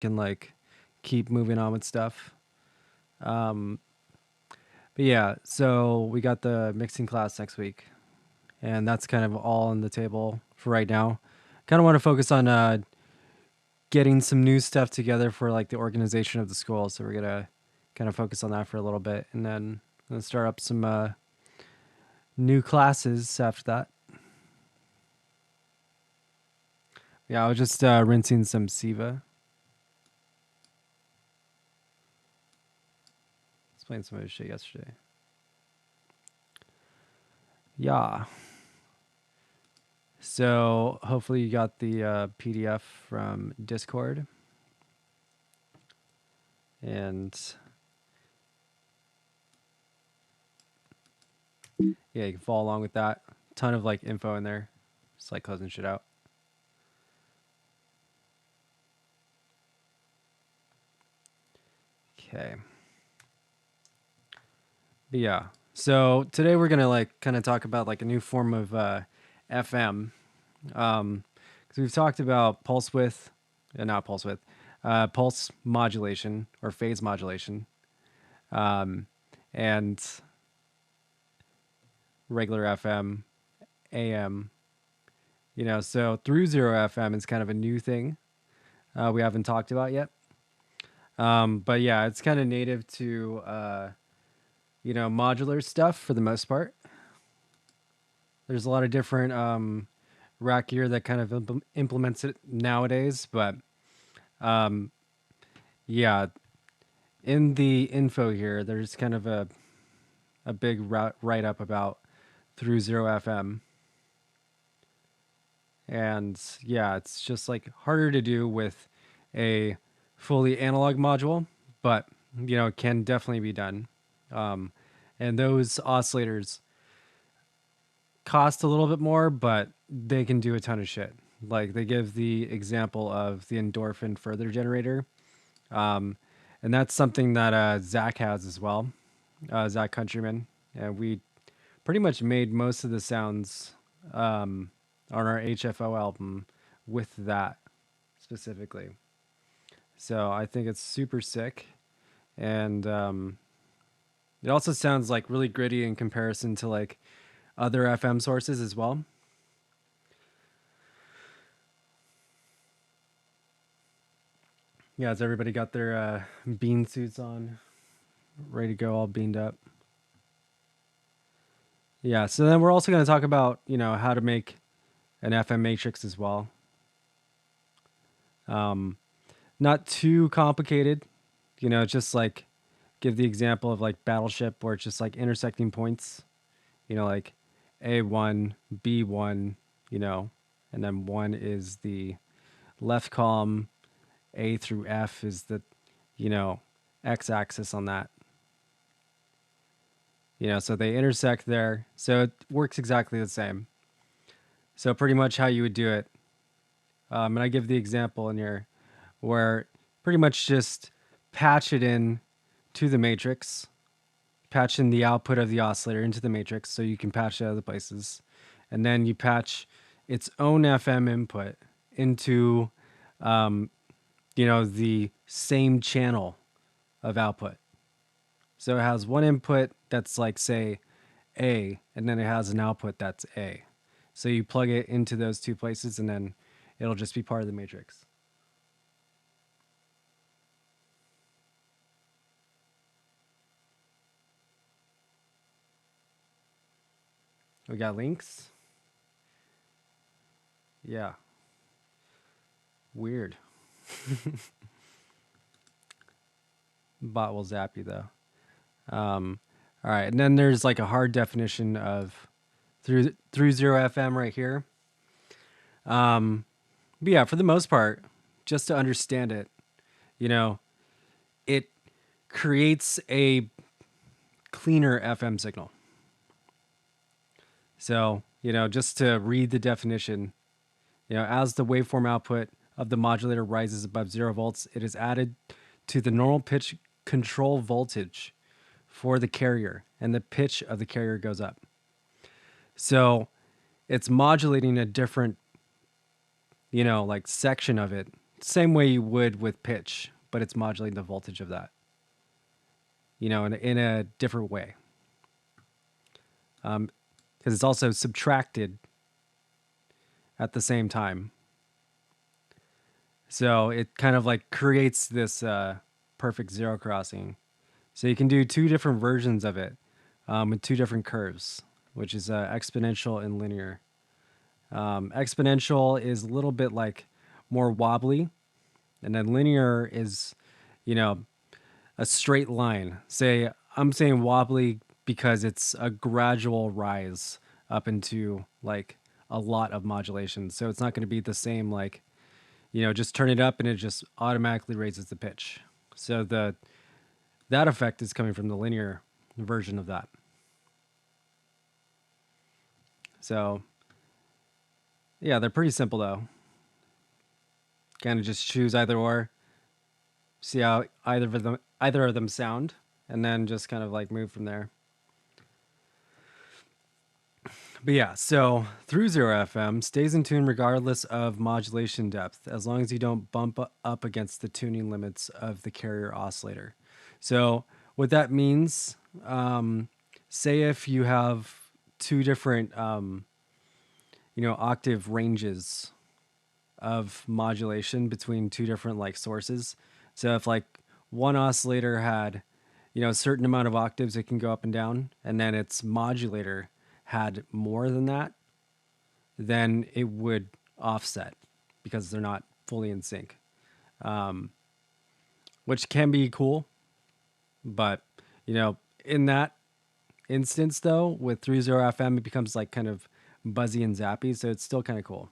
can like keep moving on with stuff. Um, but yeah, so we got the mixing class next week, and that's kind of all on the table for right now. Kind of want to focus on getting some new stuff together for like the organization of the school. So we're gonna kind of focus on that for a little bit, and then gonna start up some new classes after that. Yeah, I was just rinsing some Siva. I was playing some other shit yesterday. Yeah. So hopefully you got the PDF from Discord, and yeah, you can follow along with that. Ton of like info in there, just like closing shit out. Okay. But yeah. So today we're gonna like kind of talk about like a new form of FM, because we've talked about pulse width, not pulse width, pulse modulation or phase modulation, um, and regular FM, AM. So through zero FM is kind of a new thing we haven't talked about yet. But yeah, it's kind of native to modular stuff for the most part. There's a lot of different rack gear that kind of implements it nowadays, but um, yeah, in the info here, there's kind of a big write up about through zero FM, and yeah, it's just like harder to do with a fully analog module, but it can definitely be done. Um, and those oscillators cost a little bit more, but they can do a ton of shit. Like they give the example of the endorphin further generator, and that's something that Zach has as well, Zach Countryman, and we pretty much made most of the sounds on our HFO album with that specifically. So I think it's super sick, and it also sounds like really gritty in comparison to like other FM sources as well. Yeah, has everybody got their bean suits on, ready to go, all beaned up? Yeah, so then we're also going to talk about, how to make an FM matrix as well. Not too complicated, just like give the example of like Battleship where it's just like intersecting points, like A1, B1, and then 1 is the left column, A through F is the, X axis on that. So they intersect there. So it works exactly the same. So pretty much how you would do it. And I give the example in here where pretty much just patch it in to the matrix, patch in the output of the oscillator into the matrix so you can patch it other places. And then you patch its own FM input into, the same channel of output. So it has one input that's like, say, A, and then it has an output that's A. So you plug it into those two places, and then it'll just be part of the matrix. We got links. Yeah. Weird. Bot will zap you, though. All right, and then there's like a hard definition of through zero FM right here. But yeah, for the most part, just to understand it, it creates a cleaner FM signal. So, just to read the definition, as the waveform output of the modulator rises above 0 volts, it is added to the normal pitch control voltage for the carrier, and the pitch of the carrier goes up. So it's modulating a different, like section of it same way you would with pitch, but it's modulating the voltage of that, in a different way. Because it's also subtracted at the same time. So it kind of like creates this perfect zero crossing. So you can do two different versions of it with two different curves, which is exponential and linear. Exponential is a little bit like more wobbly, and then linear is, you know, a straight line. Say I'm saying wobbly because it's a gradual rise up into like a lot of modulation. So it's not going to be the same like, just turn it up and it just automatically raises the pitch. So that effect is coming from the linear version of that. So yeah, they're pretty simple though. Kind of just choose either or, see how either of them sound, and then just kind of like move from there. But yeah, so through zero FM stays in tune regardless of modulation depth, as long as you don't bump up against the tuning limits of the carrier oscillator. So what that means, say if you have two different, octave ranges of modulation between two different like sources. So if like one oscillator had, a certain amount of octaves it can go up and down, and then its modulator had more than that, then it would offset because they're not fully in sync, which can be cool. But, in that instance, though, with 30 FM, it becomes like kind of buzzy and zappy. So it's still kind of cool.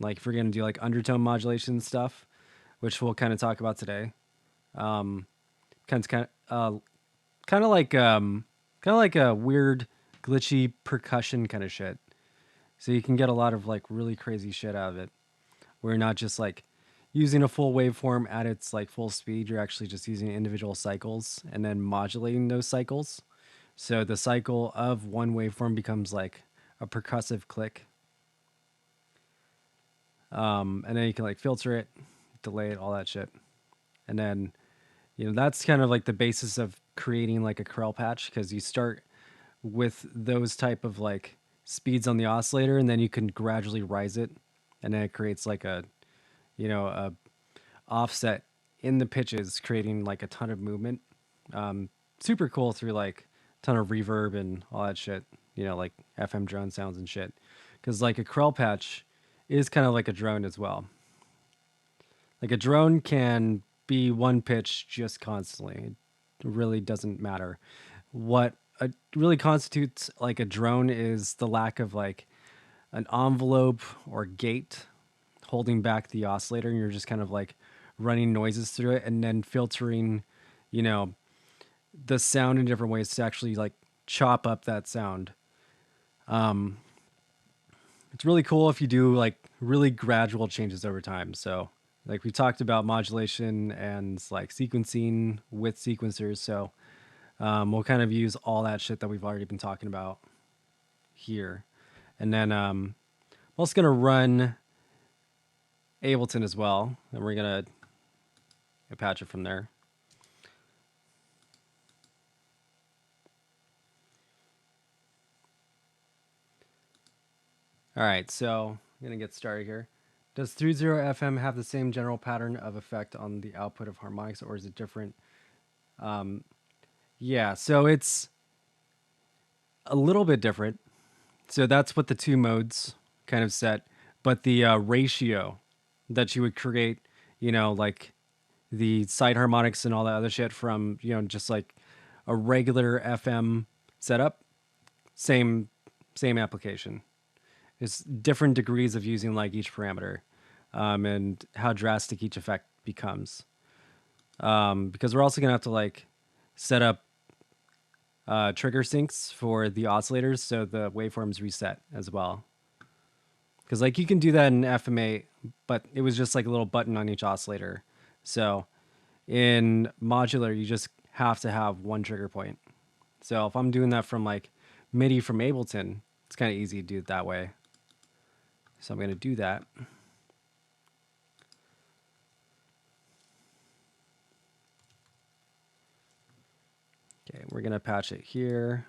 Like if we're going to do like undertone modulation stuff, which we'll kind of talk about today, kind of like a weird glitchy percussion kind of shit. So you can get a lot of like really crazy shit out of it. Where you're not just like using a full waveform at its like full speed, you're actually just using individual cycles and then modulating those cycles. So the cycle of one waveform becomes like a percussive click. And then you can like filter it, delay it, all that shit. And then, that's kind of like the basis of creating like a Corel patch, because you start with those type of like speeds on the oscillator, and then you can gradually rise it, and then it creates like a offset in the pitches, creating like a ton of movement. Super cool through like a ton of reverb and all that shit, like FM drone sounds and shit, because like a Corel patch is kind of like a drone as well. Like a drone can be one pitch just constantly. It really doesn't matter. What really constitutes like a drone is the lack of like an envelope or gate holding back the oscillator, and you're just kind of like running noises through it and then filtering, the sound in different ways to actually like chop up that sound. It's really cool if you do like really gradual changes over time. So like we talked about modulation and like sequencing with sequencers. So we'll kind of use all that shit that we've already been talking about here. And then I'm also going to run Ableton as well. And we're going to patch it from there. All right, so I'm going to get started here. Does 30 FM have the same general pattern of effect on the output of harmonics, or is it different? Yeah, so it's a little bit different. So that's what the two modes kind of set. But the ratio that you would create, like the side harmonics and all that other shit from, just like a regular FM setup, same application. It's different degrees of using like each parameter, and how drastic each effect becomes. Because we're also gonna have to like set up trigger syncs for the oscillators, so the waveforms reset as well. Because like you can do that in FMA, but it was just like a little button on each oscillator. So in modular, you just have to have one trigger point. So if I'm doing that from like MIDI from Ableton, it's kind of easy to do it that way. So I'm going to do that. Okay, we're gonna patch it here.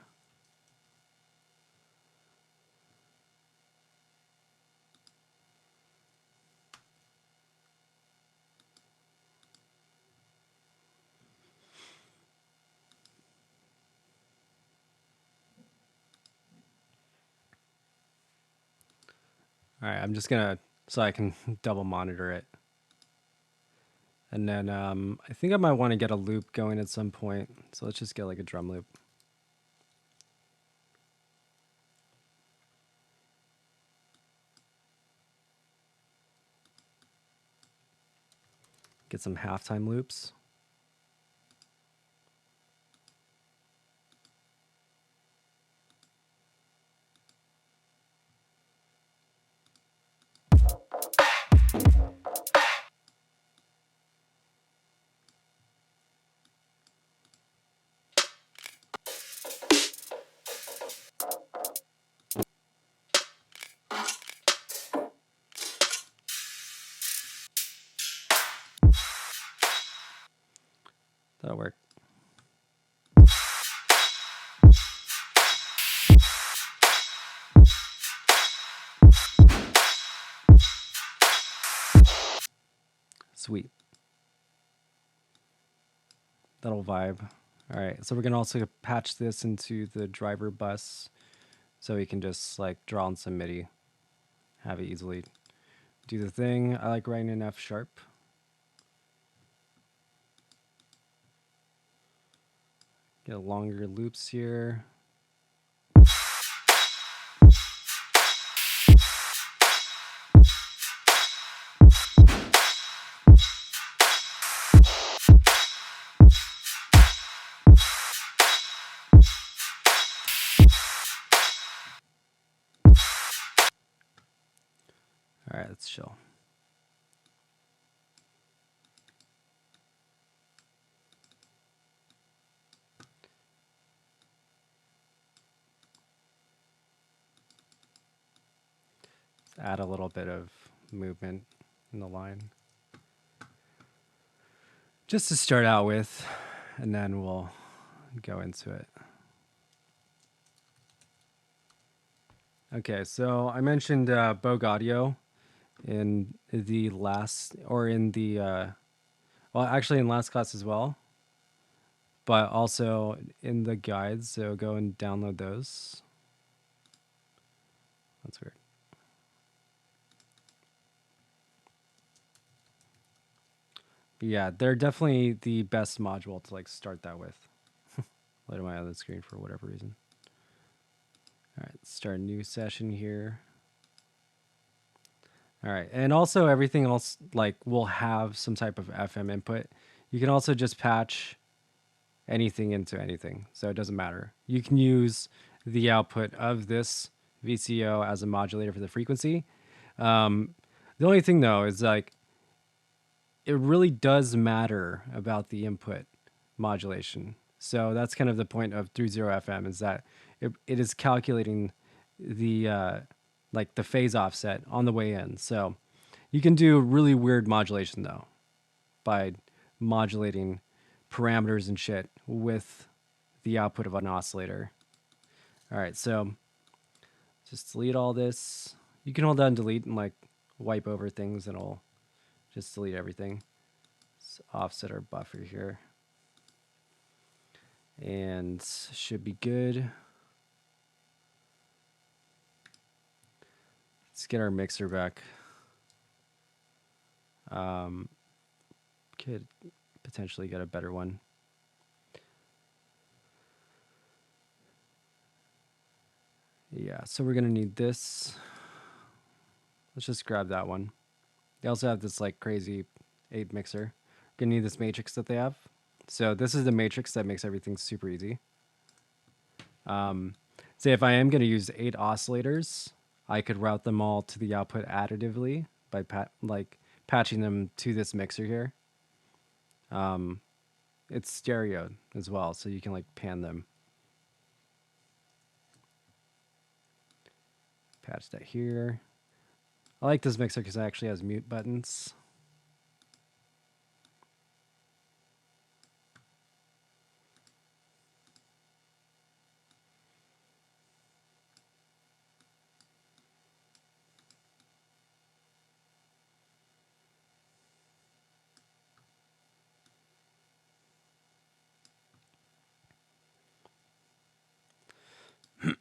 All right, I'm just gonna, so I can double monitor it. And then I think I might want to get a loop going at some point. So let's just get like a drum loop. Get some halftime loops. That'll work. Sweet. That'll vibe. All right, so we're gonna also patch this into the driver bus so we can just like draw on some MIDI, have it easily do the thing. I like writing in F sharp. Get longer loops here. All right, let's chill. Let's add a little bit of movement in the line. Just to start out with, and then we'll go into it. Okay, so I mentioned Bogue Audio in the last, or in the, well, actually in last class as well, but also in the guides. So go and download those. That's weird. But yeah, they're definitely the best module to like start that with. Light on my other screen for whatever reason. All right, let's start a new session here. All right, and also everything else like will have some type of FM input. You can also just patch anything into anything, so it doesn't matter. You can use the output of this VCO as a modulator for the frequency. The only thing though is like it really does matter about the input modulation. So that's kind of the point of 30 FM is that it is calculating the like the phase offset on the way in. So you can do really weird modulation though by modulating parameters and shit with the output of an oscillator. All right, so just delete all this. You can hold down delete and like wipe over things and it'll just delete everything. Let's offset our buffer here. And should be good. Let's get our mixer back. Could potentially get a better one. Yeah, so we're gonna need this. Let's just grab that one. They also have this like crazy 8 mixer. We're gonna need this matrix that they have. So this is the matrix that makes everything super easy. Say if I am gonna use 8 oscillators, I could route them all to the output additively by patching them to this mixer here. It's stereo as well, so you can like pan them. Patch that here. I like this mixer because it actually has mute buttons.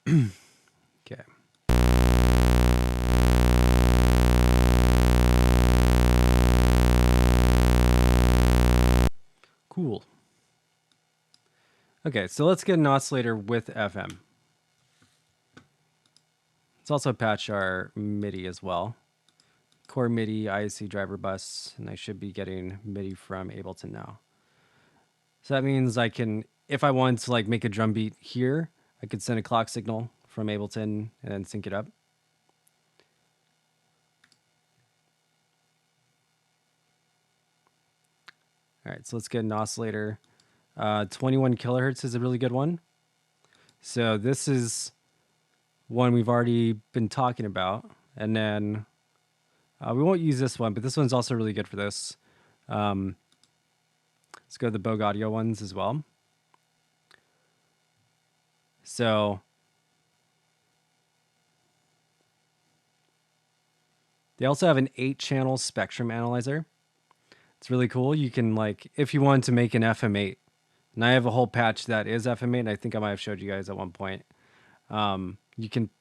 Okay. Cool. Okay, so let's get an oscillator with FM. Let's also patch our MIDI as well. Core MIDI, ISC driver bus, and I should be getting MIDI from Ableton now. So that means I can, if I want to like make a drum beat here, I could send a clock signal from Ableton and then sync it up. All right, so let's get an oscillator. 21 kilohertz is a really good one. So this is one we've already been talking about. And then we won't use this one, but this one's also really good for this. Let's go to the Bogue Audio ones as well. So they also have an 8-channel spectrum analyzer. It's really cool. You can, like, if you want to make an FM8, and I have a whole patch that is FM8, and I think I might have showed you guys at one point. You can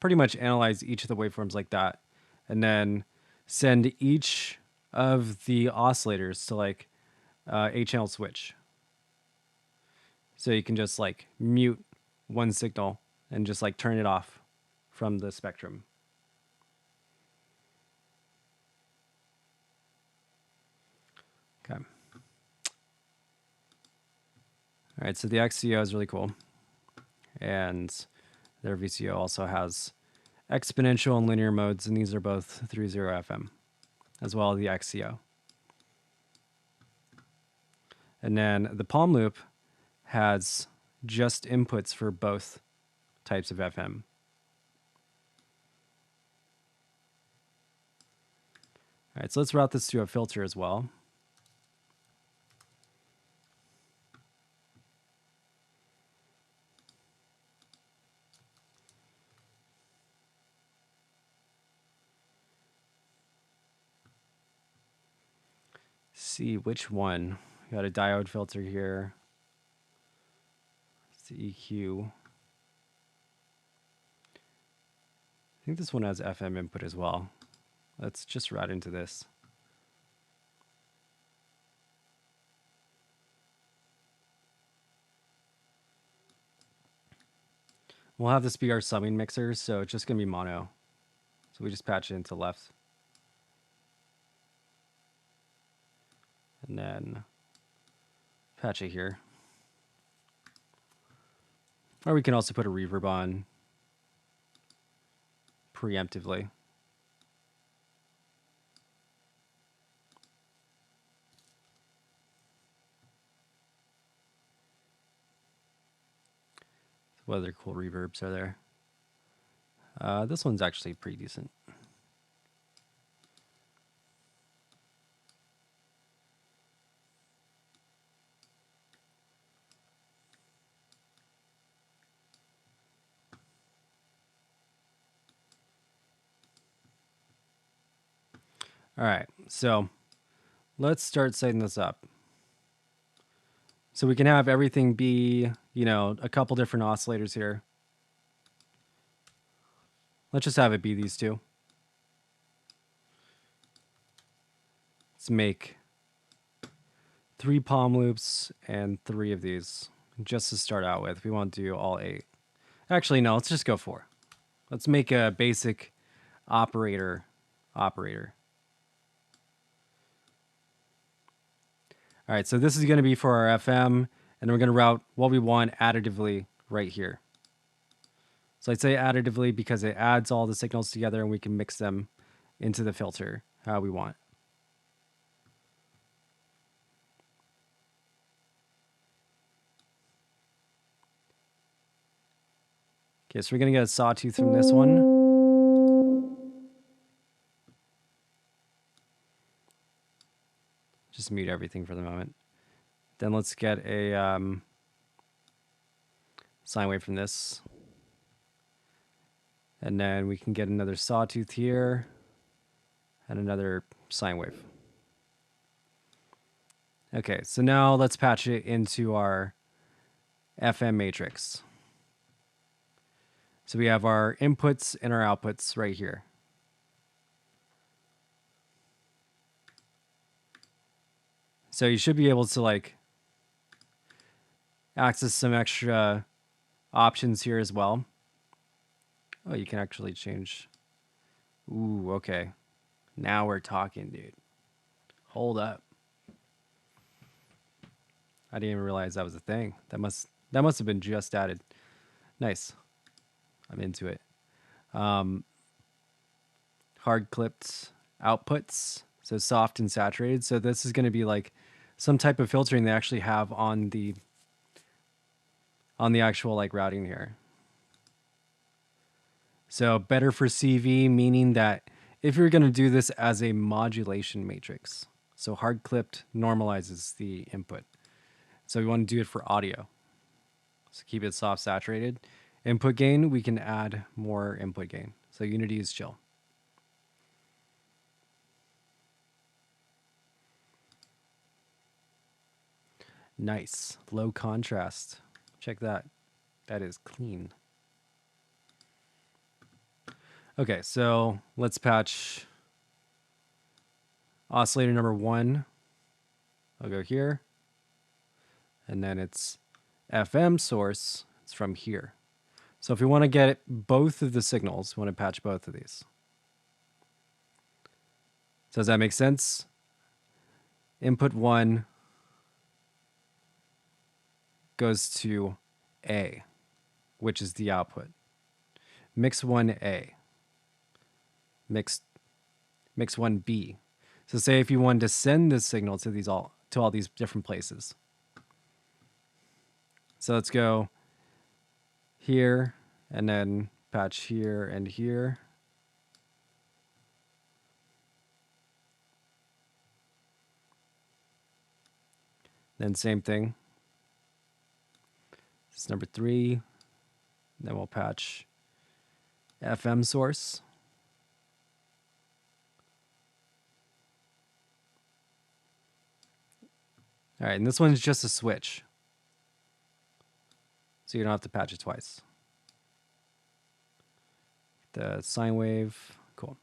pretty much analyze each of the waveforms like that, and then send each of the oscillators to like 8-channel switch. So you can just like mute one signal and just like turn it off from the spectrum. Okay. All right, so the XCO is really cool. And their VCO also has exponential and linear modes, and these are both 3.0 FM, as well as the XCO. And then the Palm Loop has just inputs for both types of FM. All right, so let's route this to a filter as well. See which one. We got a diode filter here. It's the EQ. I think this one has FM input as well. Let's just route into this. We'll have this be our summing mixer, so it's just going to be mono. So we just patch it into left. And then patch it here. Or we can also put a reverb on preemptively. What other cool reverbs are there? This one's actually pretty decent. All right, so let's start setting this up. So we can have everything be, you know, a couple different oscillators here. Let's just have it be these two. Let's make 3 palm loops and 3 of these just to start out with. We won't do all 8. Actually, no, let's just go 4. Let's make a basic operator. All right, so this is going to be for our FM, and we're going to route what we want additively right here. So I'd say additively because it adds all the signals together and we can mix them into the filter how we want. Okay, so we're going to get a sawtooth from this one. Just mute everything for the moment. Then let's get a sine wave from this. And then we can get another sawtooth here and another sine wave. Okay, so now let's patch it into our FM matrix. So we have our inputs and our outputs right here. So you should be able to like access some extra options here as well. Oh, you can actually change. Ooh, okay. Now we're talking, dude. Hold up. I didn't even realize that was a thing. That must have been just added. Nice. I'm into it. Hard clipped outputs, so soft and saturated. So this is going to be like some type of filtering they actually have on the actual like routing here. So better for CV, meaning that if you're going to do this as a modulation matrix, so hard clipped normalizes the input. So we want to do it for audio. So keep it soft saturated. Input gain, we can add more input gain. So Unity is chill. Nice. Low contrast. Check that. That is clean. Okay, so let's patch oscillator number 1. I'll go here. And then it's FM source. It's from here. So if we want to get both of the signals, we want to patch both of these. So does that make sense? Input 1 goes to A, which is the output. Mix 1A. Mix 1B. So say if you wanted to send this signal to all these different places. So let's go here and then patch here and here. Then same thing. This is number 3. Then we'll patch FM source. All right, and this one's just a switch. So you don't have to patch it twice. The sine wave, cool.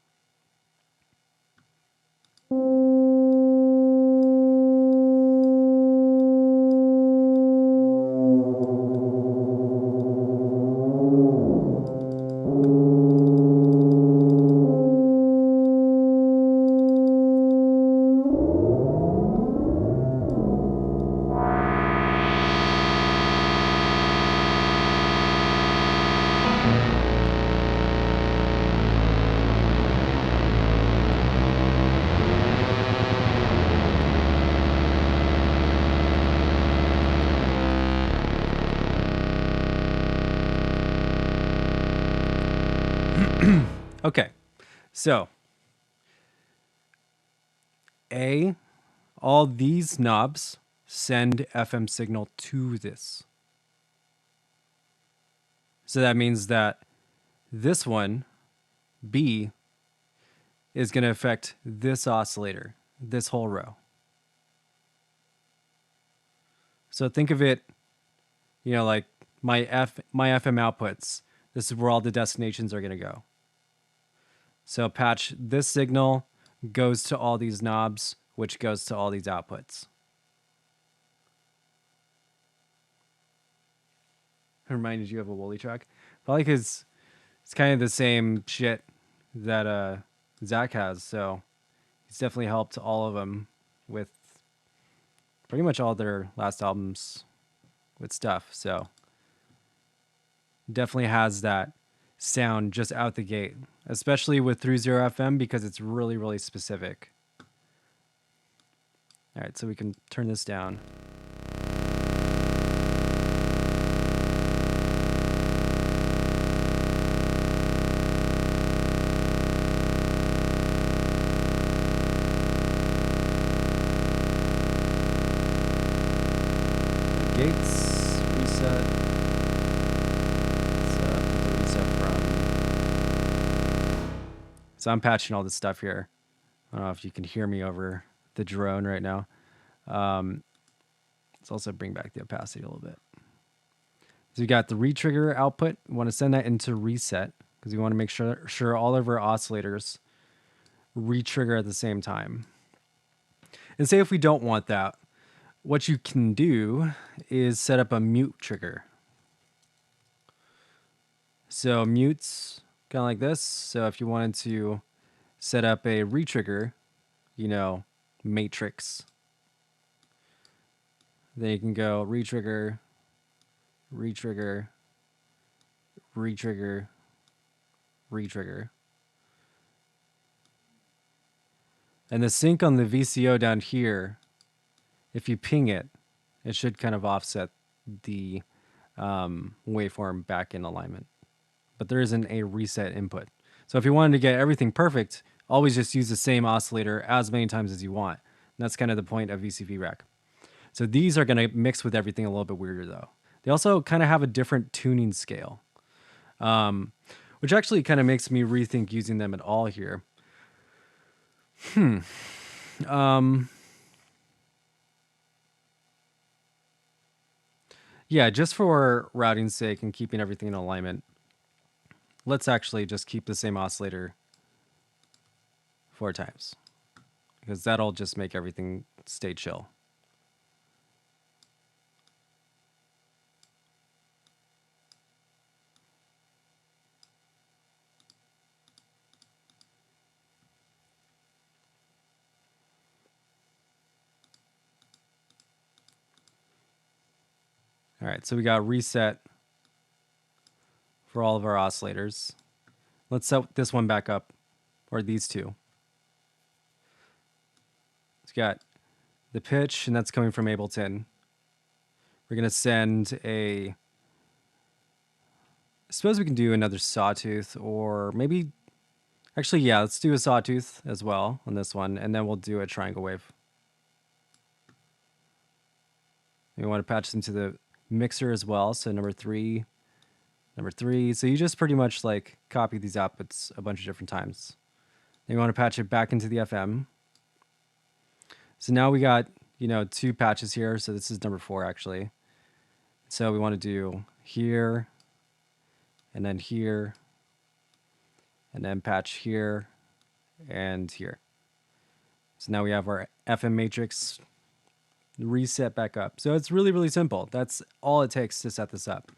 Okay, so all these knobs send FM signal to this. So that means that this one, B, is going to affect this oscillator, this whole row. So think of it, like my FM outputs. This is where all the destinations are going to go. So patch this signal goes to all these knobs, which goes to all these outputs. It reminded you of a Wooly track? Probably because it's kind of the same shit that Zach has. So he's definitely helped all of them with pretty much all their last albums with stuff. So definitely has that sound just out the gate, especially with 30 FM because it's really, really specific. All right, so we can turn this down. Gates, reset. Let's put the reset from. So I'm patching all this stuff here. I don't know if you can hear me over the drone right now. Let's also bring back the opacity a little bit. So we got the retrigger output. We want to send that into reset because we want to make sure all of our oscillators retrigger at the same time. And say if we don't want that, what you can do is set up a mute trigger. So mutes kind of like this. So if you wanted to set up a retrigger, you know, matrix, then you can go retrigger, retrigger, retrigger, retrigger. And the sync on the VCO down here, if you ping it, it should kind of offset the waveform back in alignment. But there isn't a reset input. So if you wanted to get everything perfect, always just use the same oscillator as many times as you want. And that's kind of the point of VCV Rack. So these are going to mix with everything a little bit weirder though. They also kind of have a different tuning scale, which actually kind of makes me rethink using them at all here. Yeah, just for routing's sake and keeping everything in alignment, let's actually just keep the same oscillator 4 times, because that'll just make everything stay chill. All right, so we got reset for all of our oscillators. Let's set this one back up, or these two. It's got the pitch, and that's coming from Ableton. We're going to send a... I suppose we can do another sawtooth, or maybe... Actually, yeah, let's do a sawtooth as well on this one, and then we'll do a triangle wave. We want to patch them to the mixer as well, so number 3. So you just pretty much like copy these outputs a bunch of different times. Then you want to patch it back into the FM. So now we got, 2 patches here. So this is number 4 actually. So we want to do here, and then here, and then patch here and here. So now we have our FM matrix reset back up. So it's really, really simple. That's all it takes to set this up.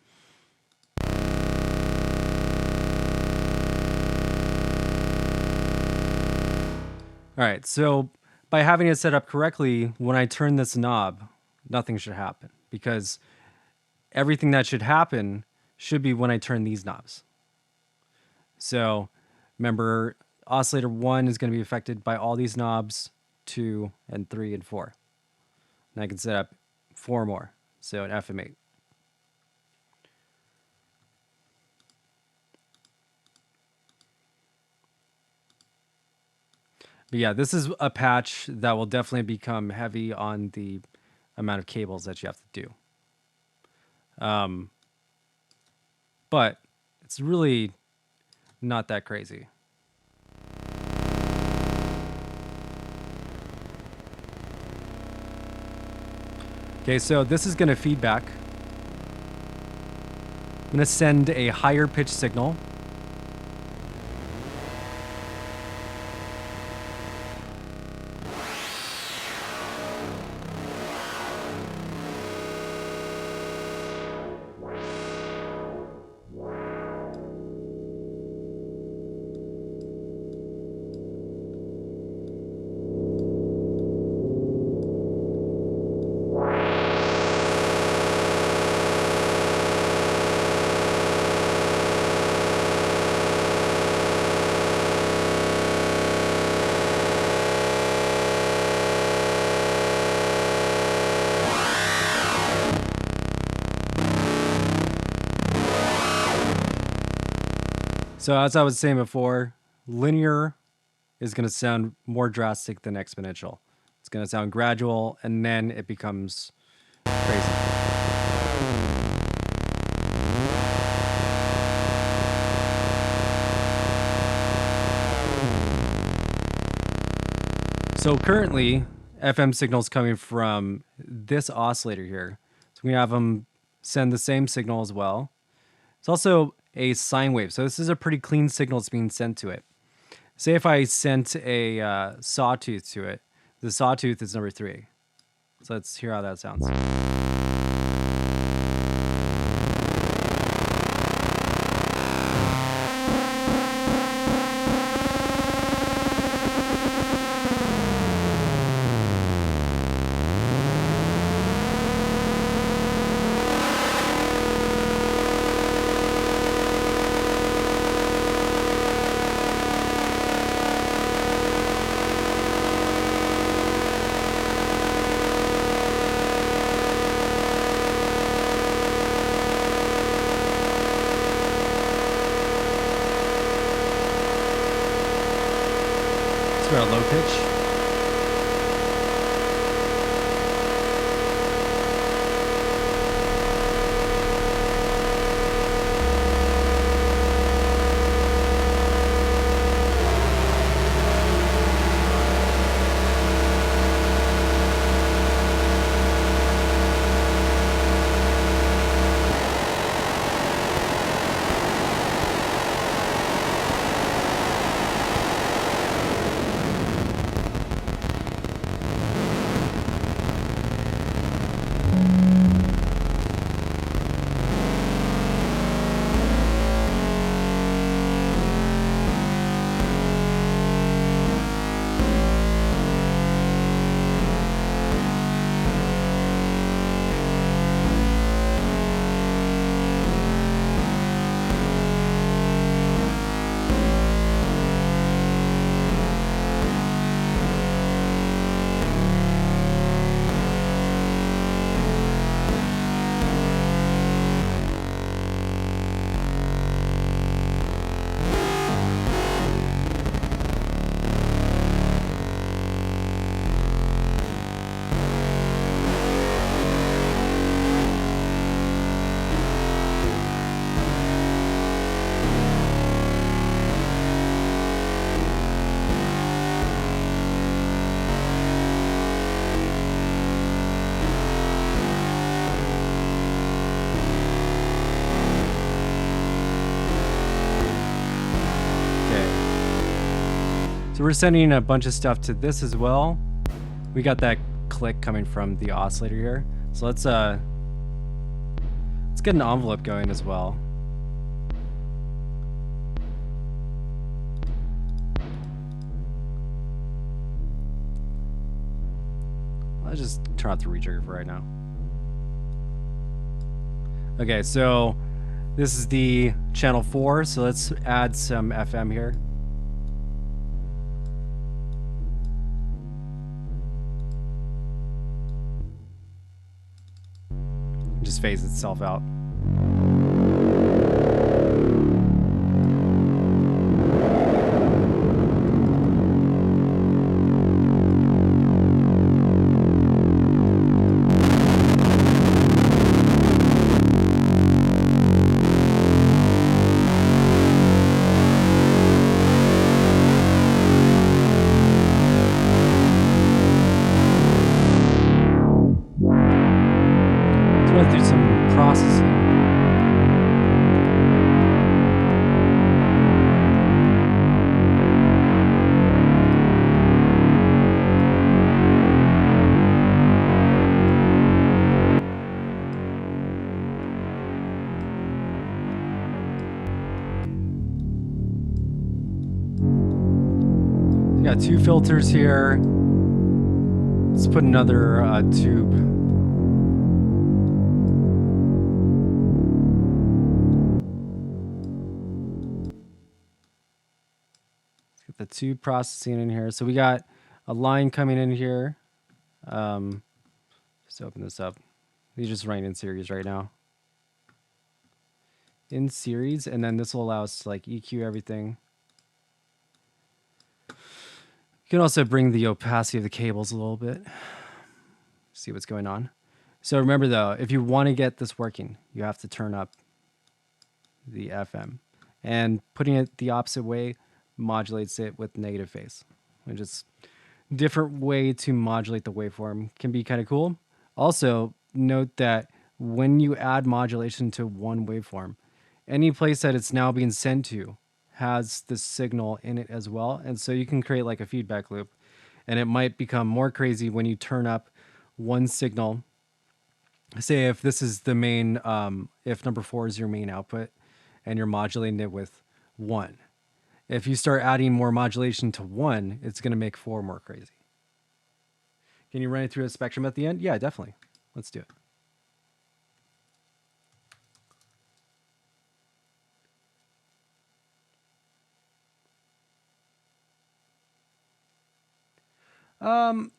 All right, so by having it set up correctly, when I turn this knob, nothing should happen, because everything that should happen should be when I turn these knobs. So remember, oscillator 1 is going to be affected by all these knobs, 2 and 3 and 4. And I can set up 4 more, so an FM8. But yeah, this is a patch that will definitely become heavy on the amount of cables that you have to do. But it's really not that crazy. Okay, so this is going to feedback. I'm going to send a higher pitch signal. So as I was saying before, linear is going to sound more drastic than exponential. It's going to sound gradual, and then it becomes crazy. So currently, FM signals coming from this oscillator here. So we have them send the same signal as well. It's also a sine wave, so this is a pretty clean signal that's being sent to it. Say if I sent a sawtooth to it, the sawtooth is number 3. So let's hear how that sounds. It's about low pitch. So we're sending a bunch of stuff to this as well. We got that click coming from the oscillator here. So let's get an envelope going as well. I'll just turn off the retrigger for right now. Okay, so this is the channel 4, so let's add some FM here. Just phase itself out. Let's do some processing. We got 2 filters here. Let's put another tube. Let's get the tube processing in here. So we got a line coming in here. Just open this up. These are just running in series right now. In series, and then this will allow us to like EQ everything. You can also bring the opacity of the cables a little bit. See what's going on. So remember though, if you want to get this working, you have to turn up the FM. And putting it the opposite way modulates it with negative phase. Which is a different way to modulate the waveform. Can be kind of cool. Also, note that when you add modulation to one waveform, any place that it's now being sent to has this signal in it as well. And so you can create like a feedback loop. And it might become more crazy when you turn up one signal. Say if this is the main, if number 4 is your main output and you're modulating it with 1. If you start adding more modulation to 1, it's going to make 4 more crazy. Can you run it through a spectrum at the end? Yeah, definitely. Let's do it.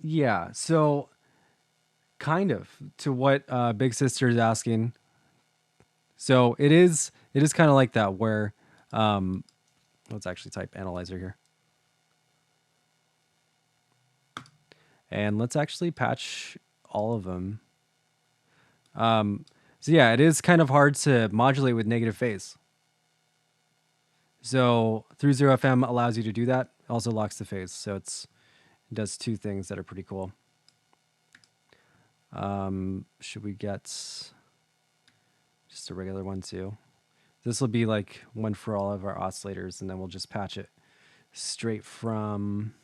Yeah, so kind of to what Big Sister is asking. So it is kind of like that where let's actually type analyzer here. And let's actually patch all of them. So yeah, it is kind of hard to modulate with negative phase. So 30FM allows you to do that. Also locks the phase. So it does 2 things that are pretty cool. Should we get just a regular one too? This will be like one for all of our oscillators, and then we'll just patch it straight from,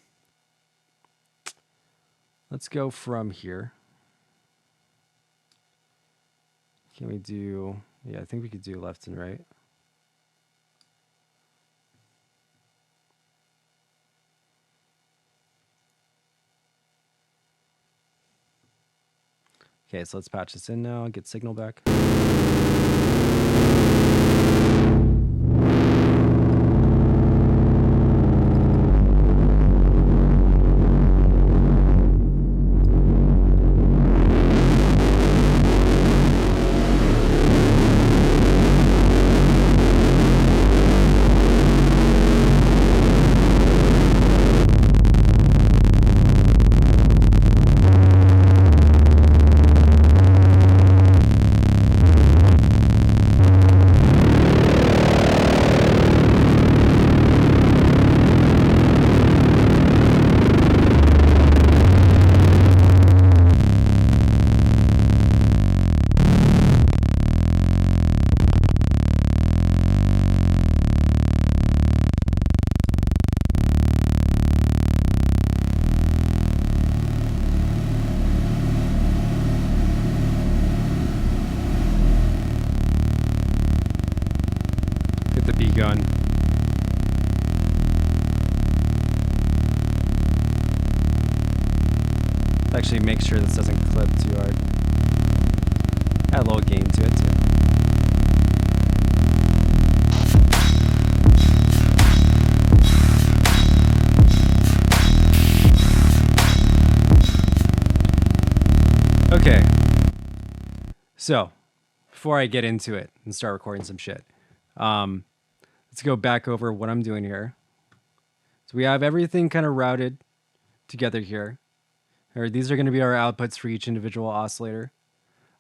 let's go from here. Can we do, yeah, I think we could do left and right. Okay, so let's patch this in now, get signal back. Get the B going. Actually make sure this doesn't clip too hard. Add a little gain to it too. Okay. So, before I get into it and start recording some shit, let's go back over what I'm doing here. So we have everything kind of routed together here. Or these are going to be our outputs for each individual oscillator.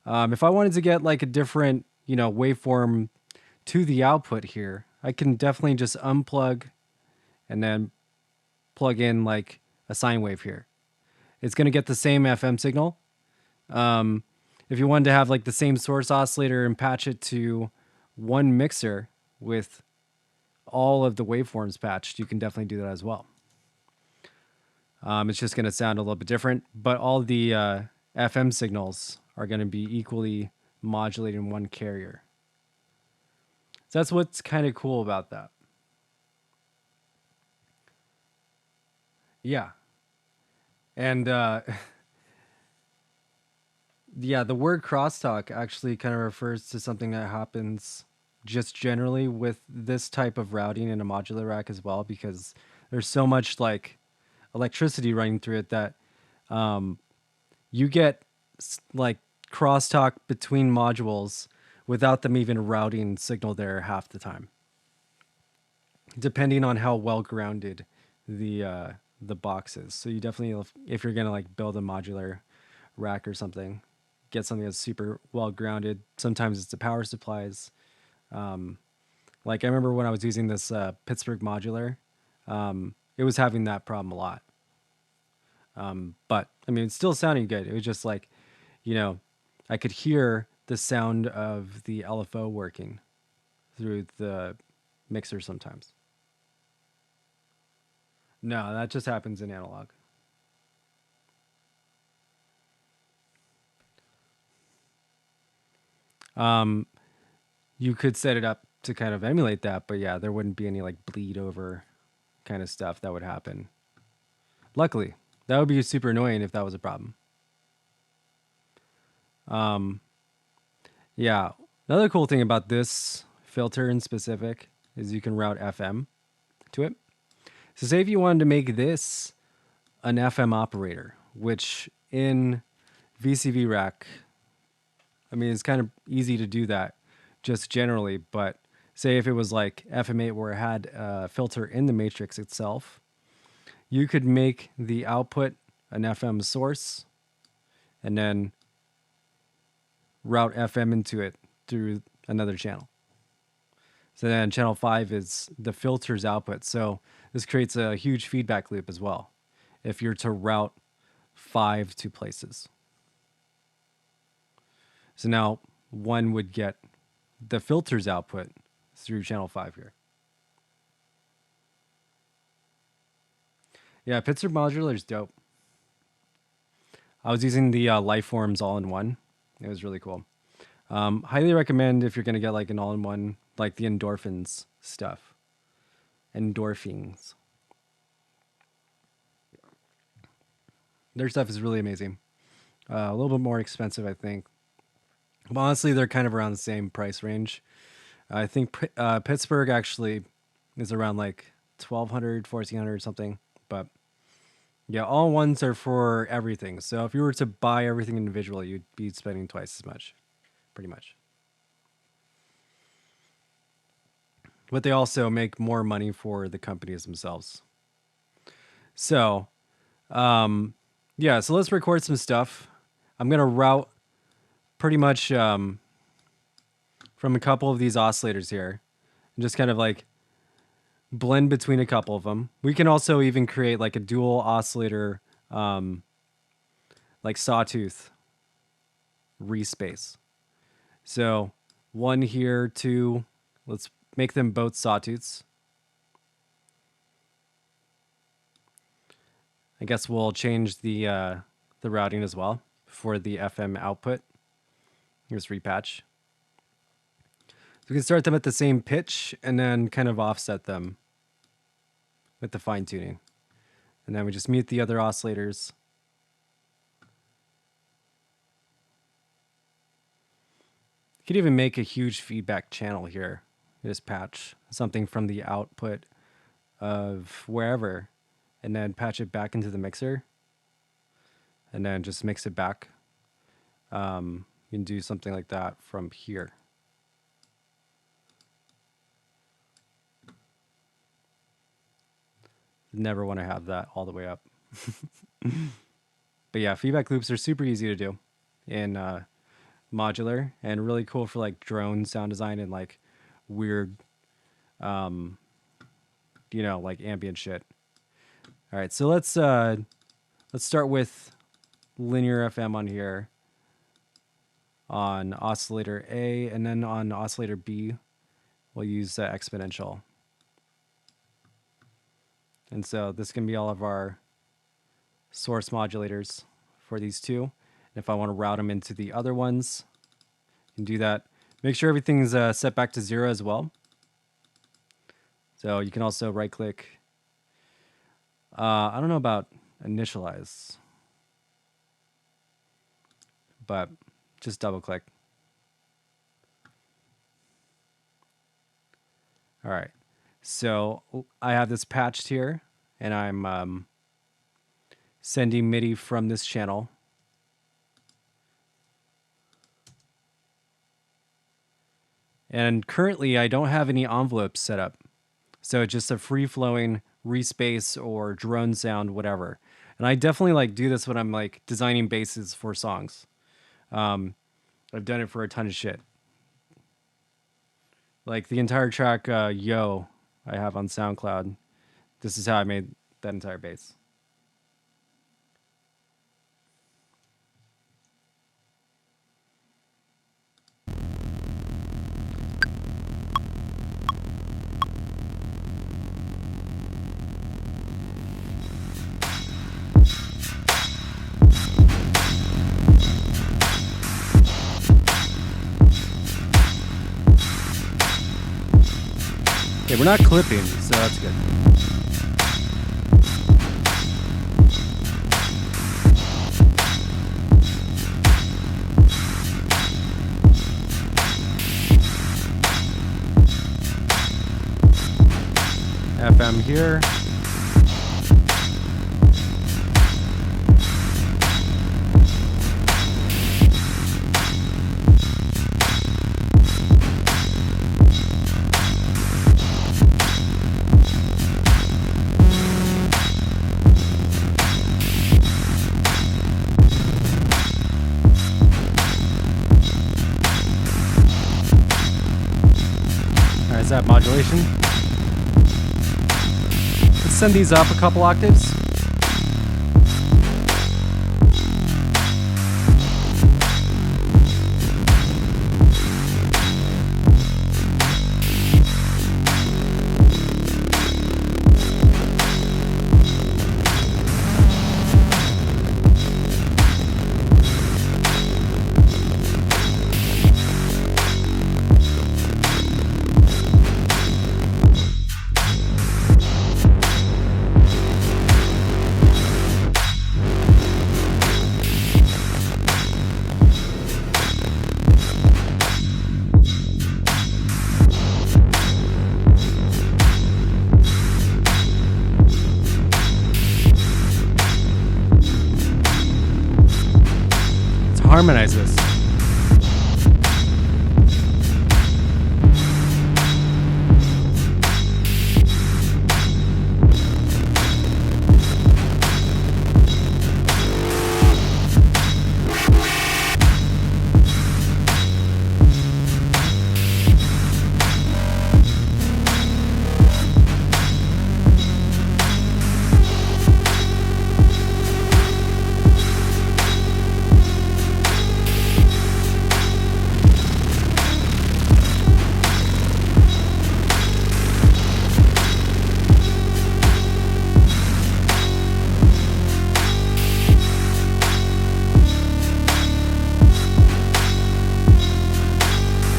If I wanted to get like a different, waveform to the output here, I can definitely just unplug and then plug in like a sine wave here. It's going to get the same FM signal. If you wanted to have like the same source oscillator and patch it to one mixer with all of the waveforms patched, you can definitely do that as well. It's just going to sound a little bit different, but all the FM signals are going to be equally modulated in one carrier. So that's what's kind of cool about that. Yeah. And yeah, the word crosstalk actually kind of refers to something that happens just generally with this type of routing in a modular rack as well, because there's so much like electricity running through it that you get like crosstalk between modules without them even routing signal there half the time, depending on how well grounded the box is. So you definitely, if you're gonna like build a modular rack or something, get something that's super well grounded. Sometimes it's the power supplies. Like I remember when I was using this Pittsburgh modular, it was having that problem a lot. But I mean, it's still sounding good. It was just like, I could hear the sound of the LFO working through the mixer sometimes. No, that just happens in analog. You could set it up to kind of emulate that, but yeah, there wouldn't be any like bleed over kind of stuff that would happen. Luckily, that would be super annoying if that was a problem. Yeah, another cool thing about this filter in specific is you can route FM to it. So say if you wanted to make this an FM operator, which in VCV Rack, I mean, it's kind of easy to do that just generally, but say if it was like FM8 where it had a filter in the matrix itself, you could make the output an FM source and then route FM into it through another channel. So then channel 5 is the filter's output. So this creates a huge feedback loop as well if you're to route 5 to places. So now one would get the filter's output through channel 5 here. Yeah, Pittsburgh Modular is dope. I was using the Lifeforms all-in-one. It was really cool. Highly recommend if you're going to get like an all-in-one, like the endorphins stuff. Endorphins. Their stuff is really amazing. A little bit more expensive, I think. But honestly, they're kind of around the same price range. I think Pittsburgh actually is around like 1,200, 1,400 something. But yeah, all ones are for everything. So if you were to buy everything individually, you'd be spending twice as much, pretty much. But they also make more money for the companies themselves. So, yeah, so let's record some stuff. I'm going to route pretty much from a couple of these oscillators here and just kind of like blend between a couple of them. We can also even create like a dual oscillator, like sawtooth respace. So one here, two, let's make them both sawtooths. I guess we'll change the routing as well for the FM output. Here's repatch. So we can start them at the same pitch and then kind of offset them with the fine tuning. And then we just mute the other oscillators. You could even make a huge feedback channel here. Just patch something from the output of wherever and then patch it back into the mixer and then just mix it back. You can do something like that from here. Never want to have that all the way up. But yeah, feedback loops are super easy to do in modular and really cool for like drone sound design and like weird, you know, like ambient shit. All right, so let's start with linear FM on here on oscillator A, and then on oscillator B, we'll use exponential. And so this can be all of our source modulators for these two. And if I want to route them into the other ones, you can do that. Make sure everything's set back to 0 as well. So you can also right click. I don't know about initialize, but just double click. All right. So I have this patched here, and I'm sending MIDI from this channel. And currently, I don't have any envelopes set up. So it's just a free-flowing respace or drone sound, whatever. And I definitely like do this when I'm like designing basses for songs. I've done it for a ton of shit. Like the entire track Yo I have on SoundCloud. This is how I made that entire bass. Okay, we're not clipping, so that's good. FM here. Alright, is that modulation? Let's send these up a couple octaves. Harmonize this.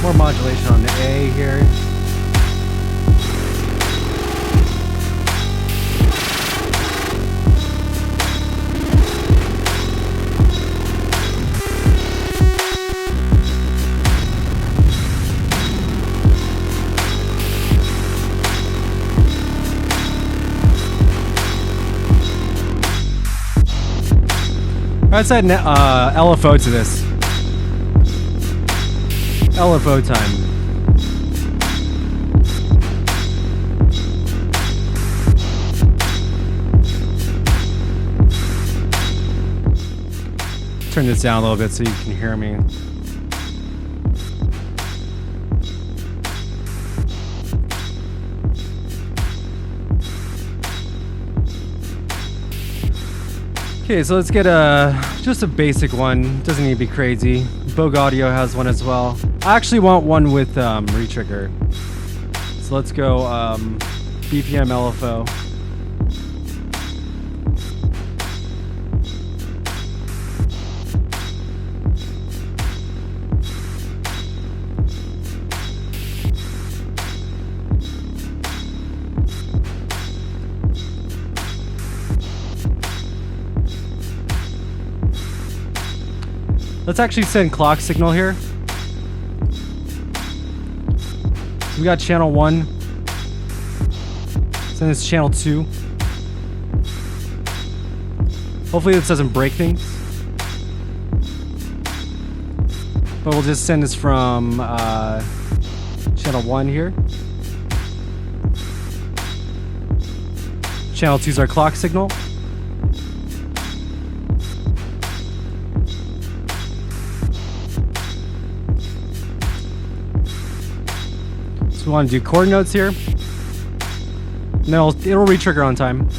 More modulation on the A here. Let's add LFO to this. LFO time. Turn this down a little bit so you can hear me. Okay, so let's get just a basic one. Doesn't need to be crazy. Bogue Audio has one as well. I actually want one with retrigger. So let's go BPM LFO. Let's actually send clock signal here. So we got channel 1. Send this channel 2. Hopefully this doesn't break things. But we'll just send this from channel 1 here. Channel 2 is our clock signal. We want to do chord notes here. No, it'll re-trigger on time.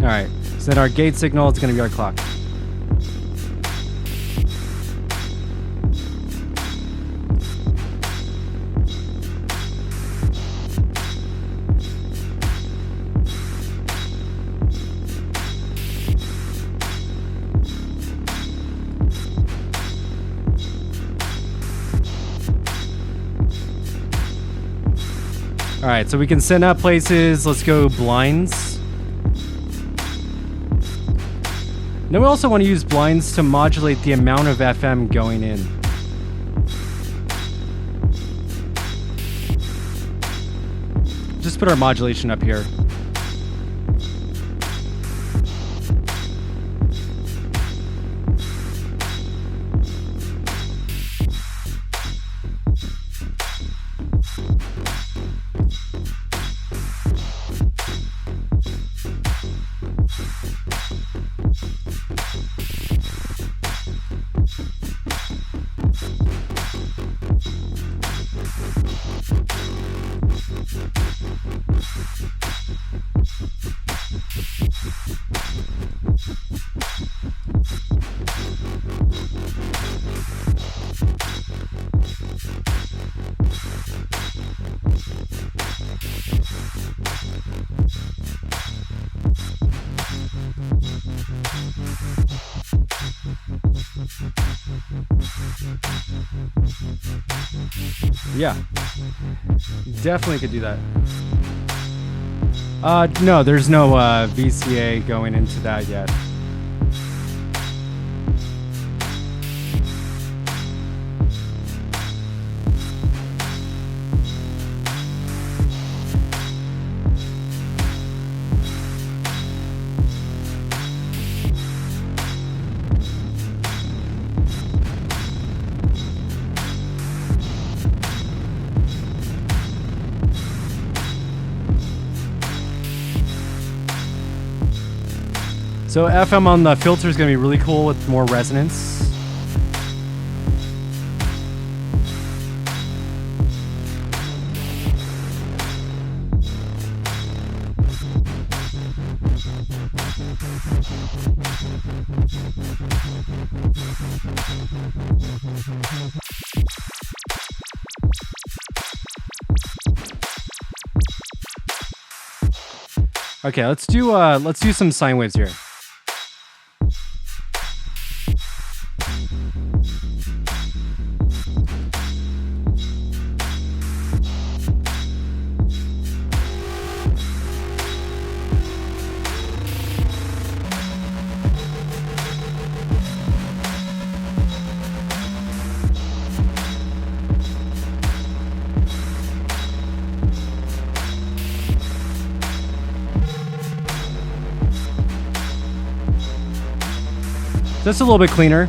Alright, so then our gate signal is going to be our clock. All right, so we can send out places. Let's go blinds. Then we also want to use blinds to modulate the amount of FM going in. Just put our modulation up here. Yeah, definitely could do that. No, there's no VCA going into that yet. So FM on the filter is going to be really cool with more resonance. Okay, let's do some sine waves here. Just a little bit cleaner.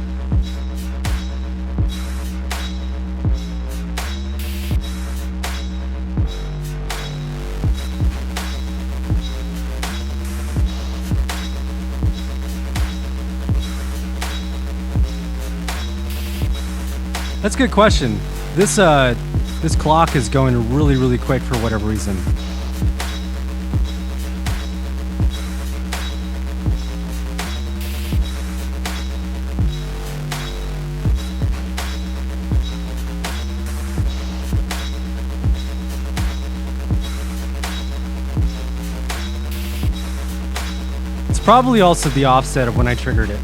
That's a good question. This clock is going really, really quick for whatever reason. Probably also the offset of when I triggered it.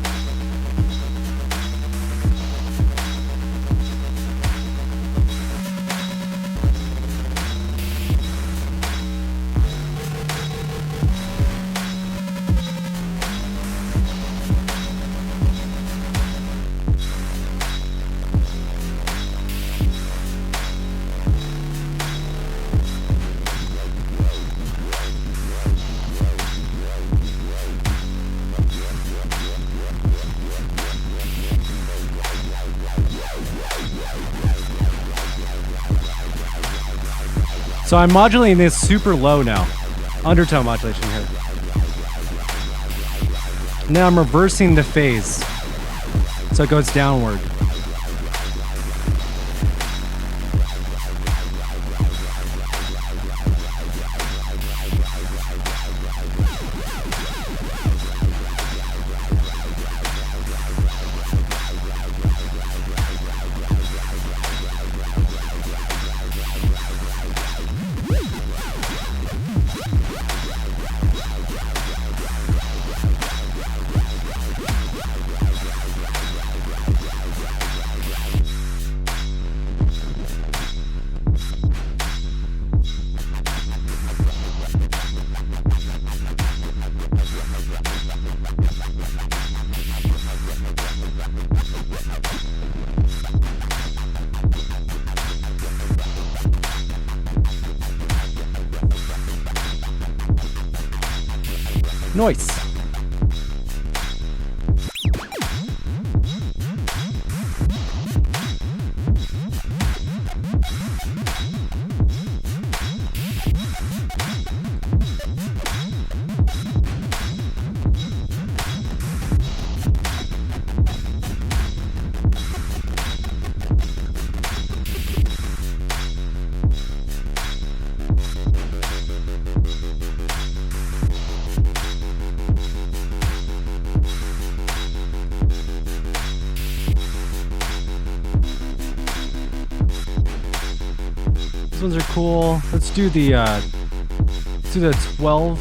So I'm modulating this super low now. Undertone modulation here. Now I'm reversing the phase. So it goes downward. Noise. These ones are cool. Let's do the 12.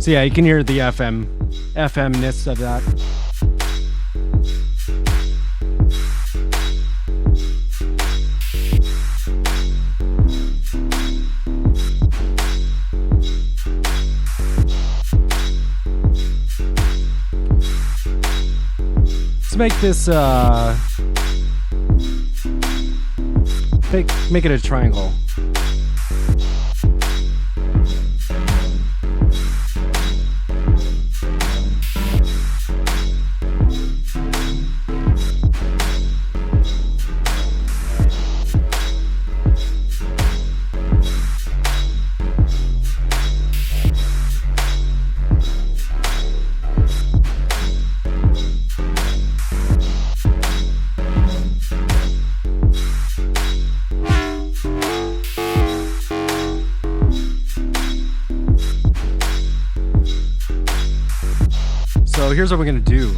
So yeah, you can hear the FMness of that. Let's make this make it a triangle. So here's what we're gonna do.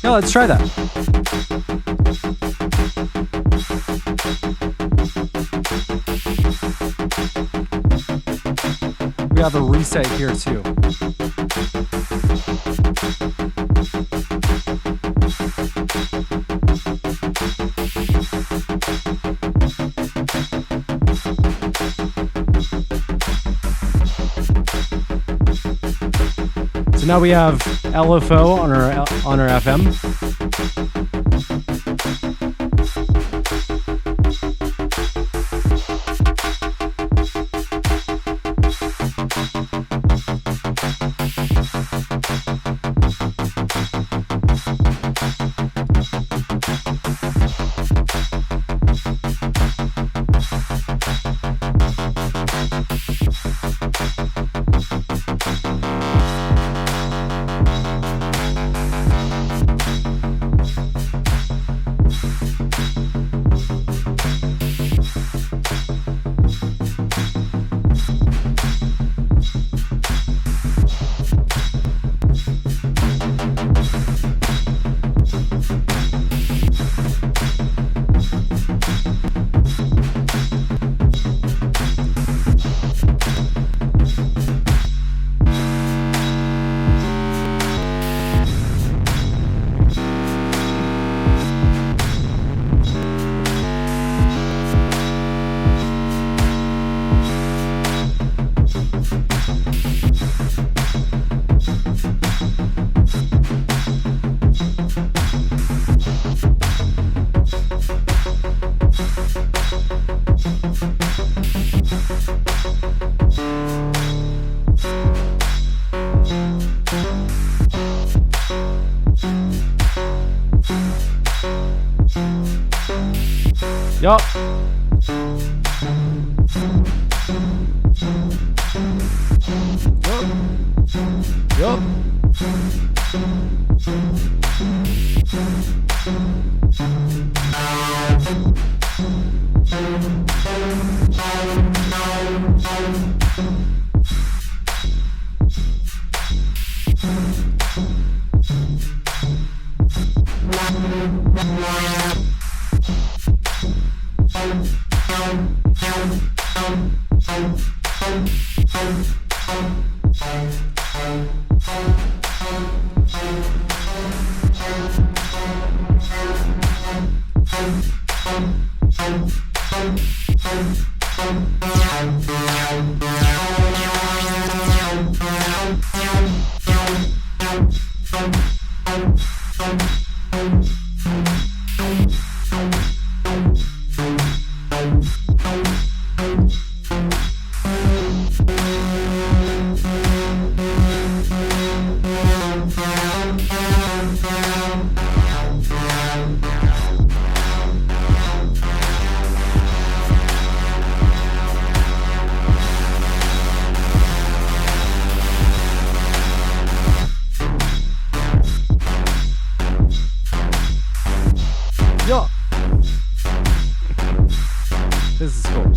Yeah, let's try that. We have a reset here too. So now we have LFO on our FM. Yup. Yup. Yup. Yup. This is cool.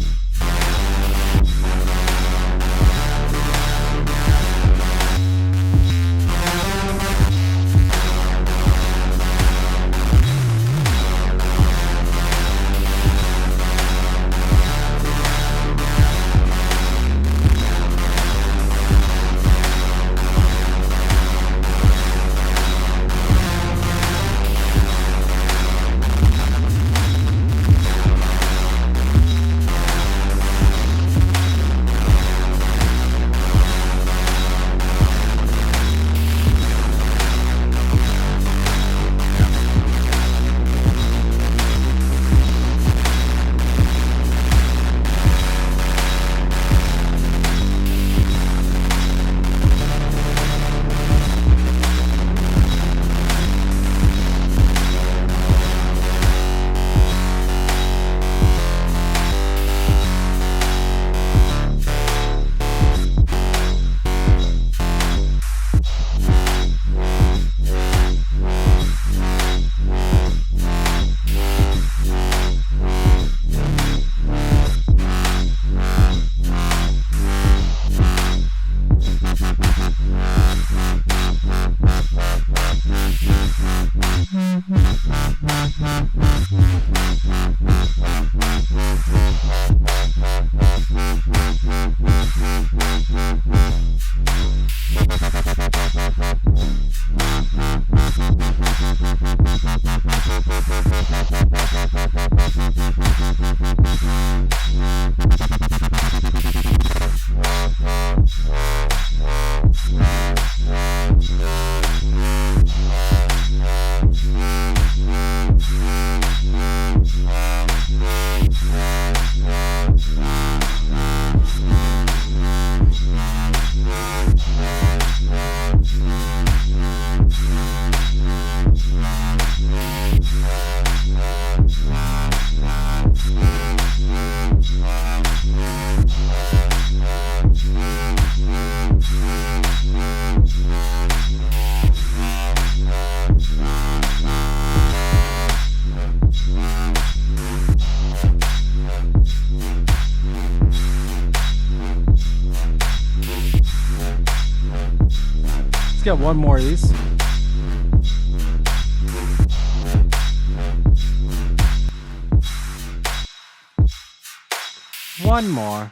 Let's get one more of these. One more.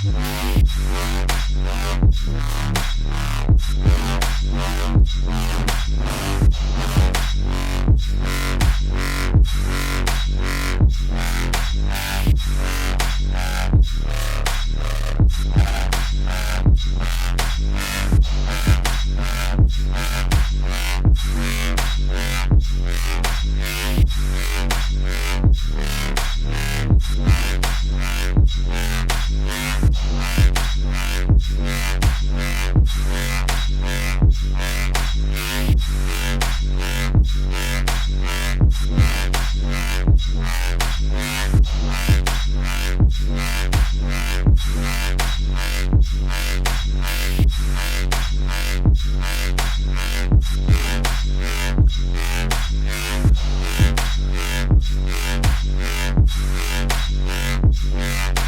Let's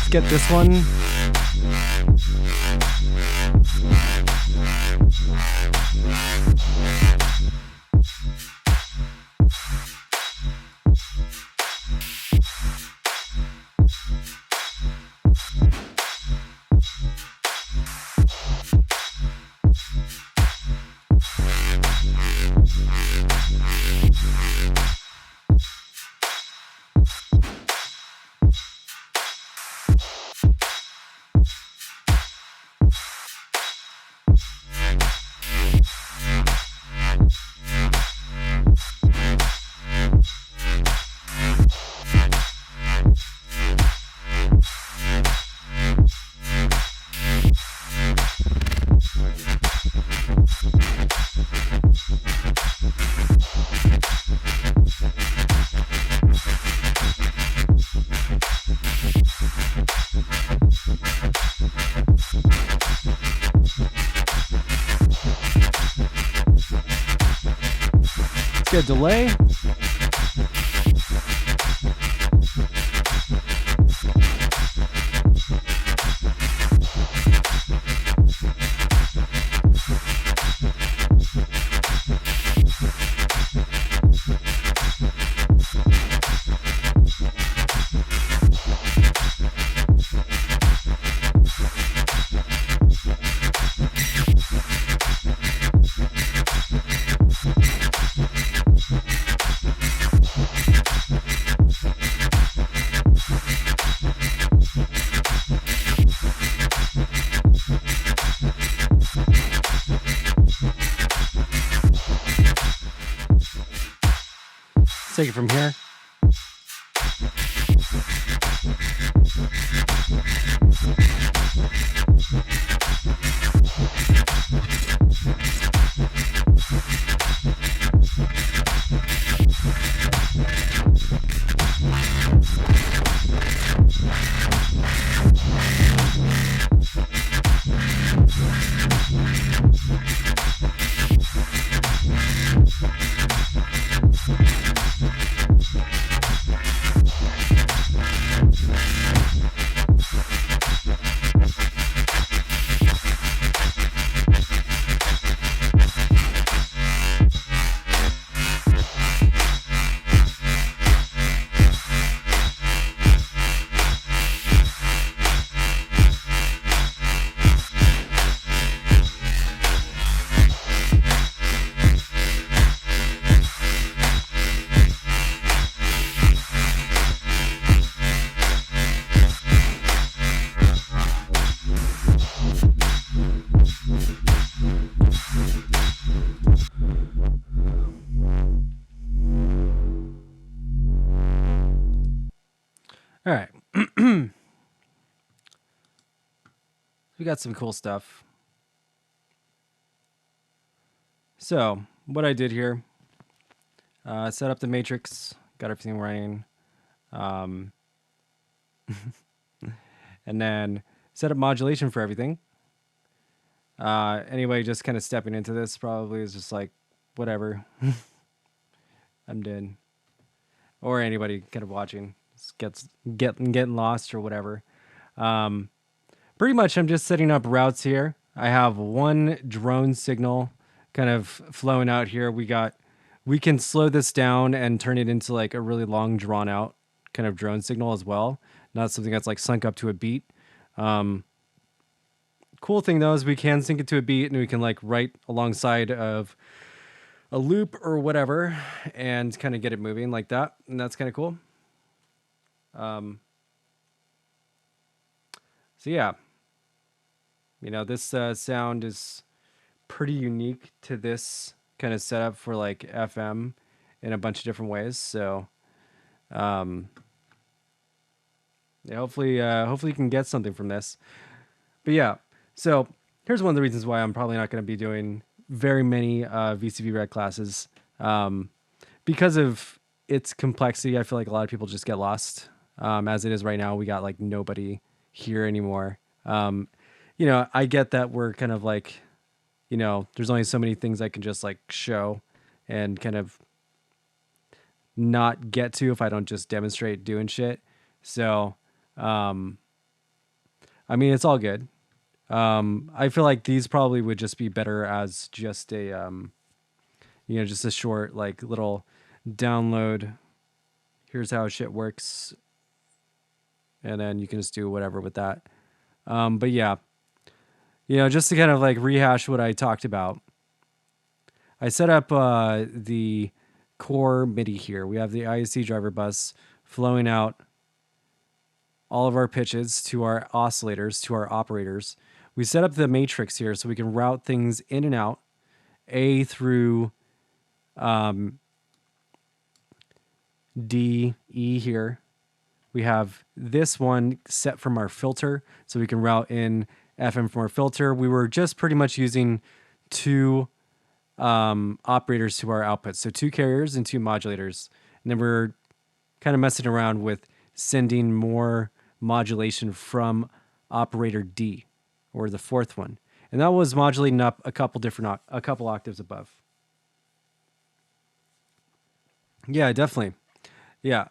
get this one. Let's get delay. Let's take it from here. All right. We got some cool stuff. So what I did here, set up the matrix, got everything running, and then set up modulation for everything. Anyway, just kind of stepping into this probably is just like, whatever. I'm dead. Or anybody kind of watching getting lost or whatever. Pretty much I'm just setting up routes here. I have one drone signal kind of flowing out here. We can slow this down and turn it into like a really long drawn out kind of drone signal as well. Not something that's like sunk up to a beat. cool thing though is we can sync it to a beat and we can like write alongside of a loop or whatever and kind of get it moving like that. And that's kind of cool. Um, so yeah, this sound is pretty unique to this kind of setup for like FM in a bunch of different ways. So, um, yeah, hopefully you can get something from this. But yeah, so here's one of the reasons why I'm probably not going to be doing very many VCV Red classes. Because of its complexity, I feel like a lot of people just get lost. As it is right now, we got like nobody here anymore. I get that we're kind of like, there's only so many things I can just like show and kind of not get to if I don't just demonstrate doing shit. So, I mean, it's all good. I feel like these probably would just be better as just a, just a short, like little download. Here's how shit works. And then you can just do whatever with that. But yeah, just to kind of like rehash what I talked about, I set up the core MIDI here. We have the ISC driver bus flowing out all of our pitches to our oscillators, to our operators. We set up the matrix here so we can route things in and out, A through D, E here. We have this one set from our filter, so we can route in FM from our filter. We were just pretty much using two operators to our output, so two carriers and two modulators. And then we're kind of messing around with sending more modulation from operator D, or the fourth one. And that was modulating up a couple octaves above. Yeah, definitely. Yeah.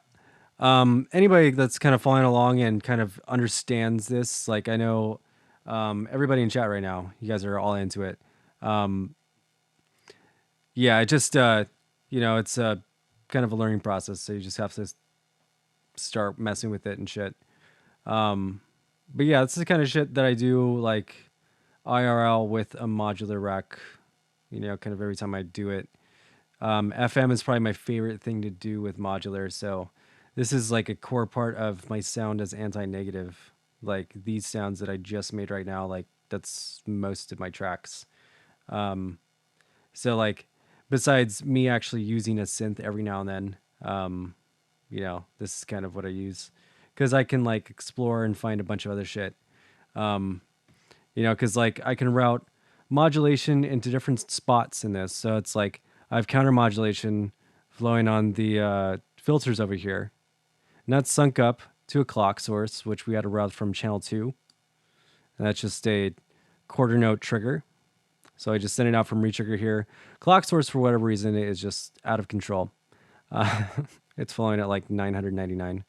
Anybody that's kind of following along and kind of understands this, like I know everybody in chat right now, you guys are all into it. Yeah, it just, it's a kind of a learning process. So you just have to start messing with it and shit. But yeah, it's the kind of shit that I do like IRL with a modular rec, kind of every time I do it. FM is probably my favorite thing to do with modular. So this is like a core part of my sound as anti-negative. Like these sounds that I just made right now, like that's most of my tracks. So like besides me actually using a synth every now and then, this is kind of what I use because I can like explore and find a bunch of other shit. Because like I can route modulation into different spots in this. So it's like I have counter modulation flowing on the filters over here. And that's sunk up to a clock source, which we had to route from channel 2. And that's just a quarter note trigger. So I just send it out from retrigger here. Clock source, for whatever reason, is just out of control. It's flowing at like 999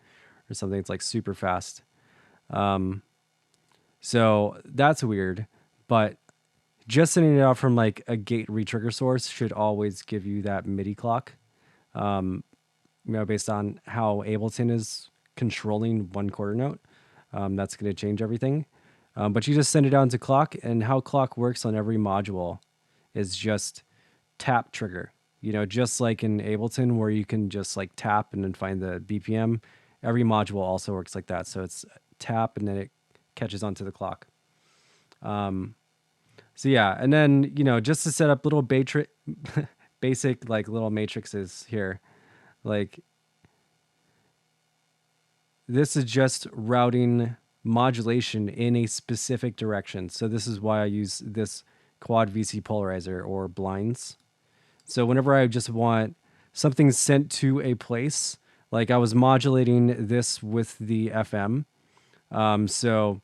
or something. It's like super fast. So that's weird. But just sending it out from like a gate retrigger source should always give you that MIDI clock. Based on how Ableton is controlling one quarter note. That's going to change everything. But you just send it out into clock, and how clock works on every module is just tap trigger. Just like in Ableton where you can just like tap and then find the BPM, every module also works like that. So it's tap and then it catches onto the clock. So yeah, and then, just to set up little basic like little matrices here. Like this is just routing modulation in a specific direction. So this is why I use this quad VC polarizer or blinds. So whenever I just want something sent to a place, like I was modulating this with the FM. So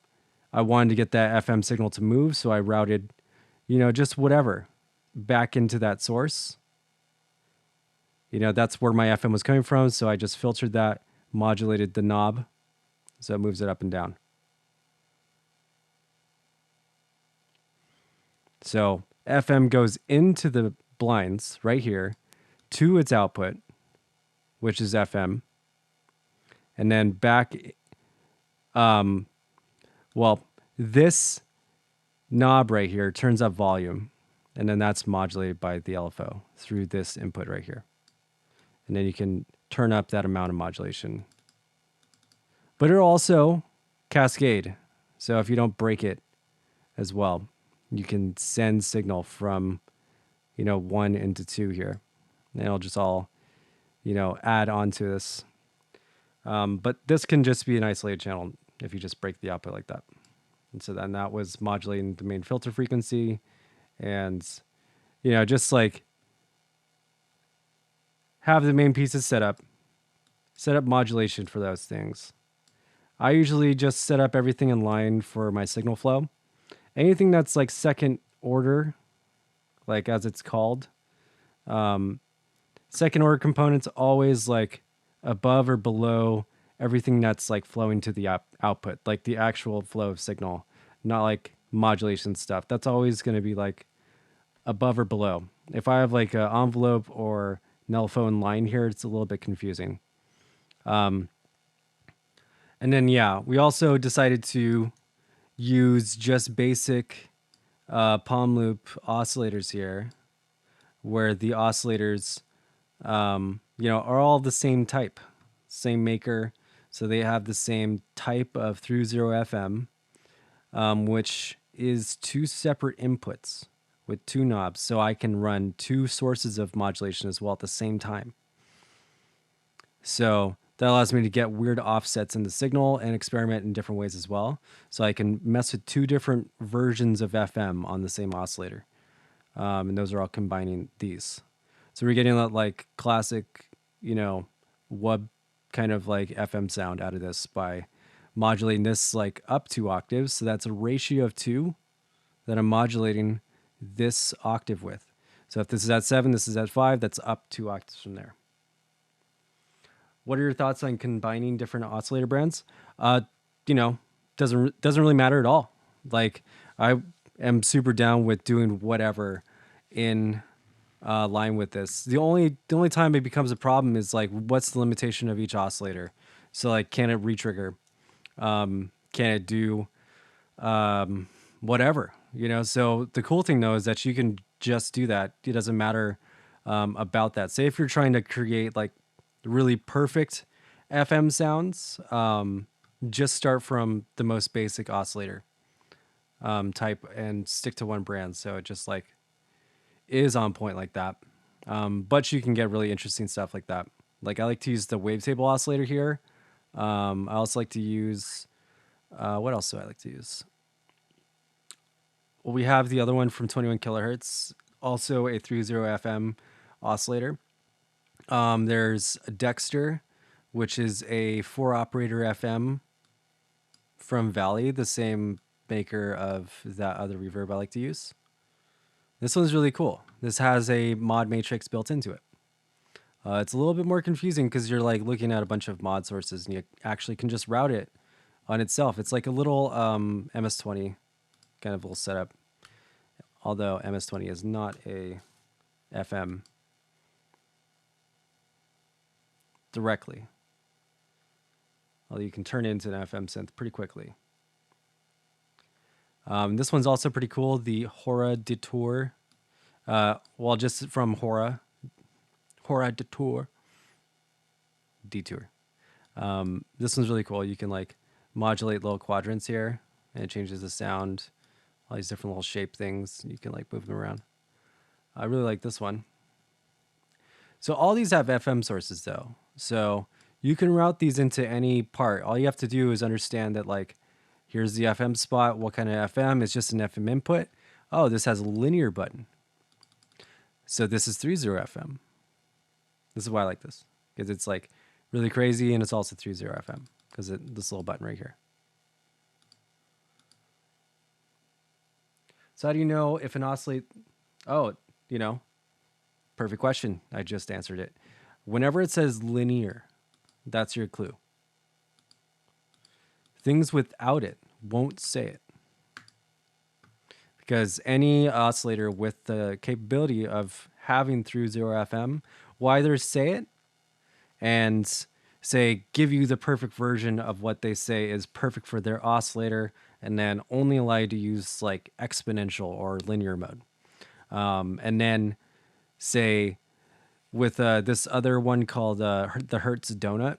I wanted to get that FM signal to move. So I routed, just whatever back into that source. That's where my FM was coming from. So I just filtered that, modulated the knob. So it moves it up and down. So FM goes into the blinds right here to its output, which is FM. And then back, this knob right here turns up volume, and then that's modulated by the LFO through this input right here. And then you can turn up that amount of modulation. But it'll also cascade. So if you don't break it as well, you can send signal from, 1 into 2 here. And it'll just all, add on to this. But this can just be an isolated channel if you just break the output like that. And so then that was modulating the main filter frequency and, just like have the main pieces set up modulation for those things. I usually just set up everything in line for my signal flow. Anything that's like second order, like as it's called, second order components always like above or below everything that's like flowing to the output, like the actual flow of signal, not like modulation stuff. That's always going to be like above or below. If I have like an envelope or null phone line here, it's a little bit confusing. And then, yeah, we also decided to use just basic palm loop oscillators here, where the oscillators, are all the same type, same maker. So they have the same type of through zero FM, which is 2 separate inputs with 2 knobs. So I can run 2 sources of modulation as well at the same time. So that allows me to get weird offsets in the signal and experiment in different ways as well. So I can mess with 2 different versions of FM on the same oscillator. And those are all combining these. So we're getting that like classic, wub kind of like FM sound out of this by modulating this like up 2 octaves. So that's a ratio of 2 that I'm modulating this octave with. So if this is at 7, this is at 5, that's up 2 octaves from there. What are your thoughts on combining different oscillator brands? Doesn't really matter at all. Like I am super down with doing whatever in line with this. The only time it becomes a problem is like, what's the limitation of each oscillator? So like, can it retrigger? Can it do whatever? So the cool thing though is that you can just do that. It doesn't matter about that. Say if you're trying to create like really perfect FM sounds, just start from the most basic oscillator type and stick to one brand. So it just like is on point like that. But you can get really interesting stuff like that. Like I like to use the wavetable oscillator here. I also like to use, what else do I like to use? Well, we have the other one from 21 kilohertz, also a 30 FM oscillator. There's Dexter, which is a 4 operator FM from Valley, the same maker of that other reverb I like to use. This one's really cool. This has a mod matrix built into it. It's a little bit more confusing because you're like looking at a bunch of mod sources and you actually can just route it on itself. It's like a little MS-20 kind of little setup. Although MS-20 is not a FM directly. Although you can turn it into an FM synth pretty quickly. This one's also pretty cool. The Hora Detour. Just from Hora Detour. This one's really cool. You can like modulate little quadrants here, and it changes the sound. All these different little shape things. You can like move them around. I really like this one. So all these have FM sources though. So you can route these into any part. All you have to do is understand that like, here's the FM spot. What kind of FM? It's just an FM input. Oh, this has a linear button. So this is 30 FM. This is why I like this. Because it's like really crazy and it's also 30 FM. Because this little button right here. So how do you know if an oscillate... Oh, perfect question. I just answered it. Whenever it says linear, that's your clue. Things without it won't say it. Because any oscillator with the capability of having through 0 FM will either say it and say, give you the perfect version of what they say is perfect for their oscillator and then only allow you to use like exponential or linear mode. And then say with this other one called the Hertz Donut,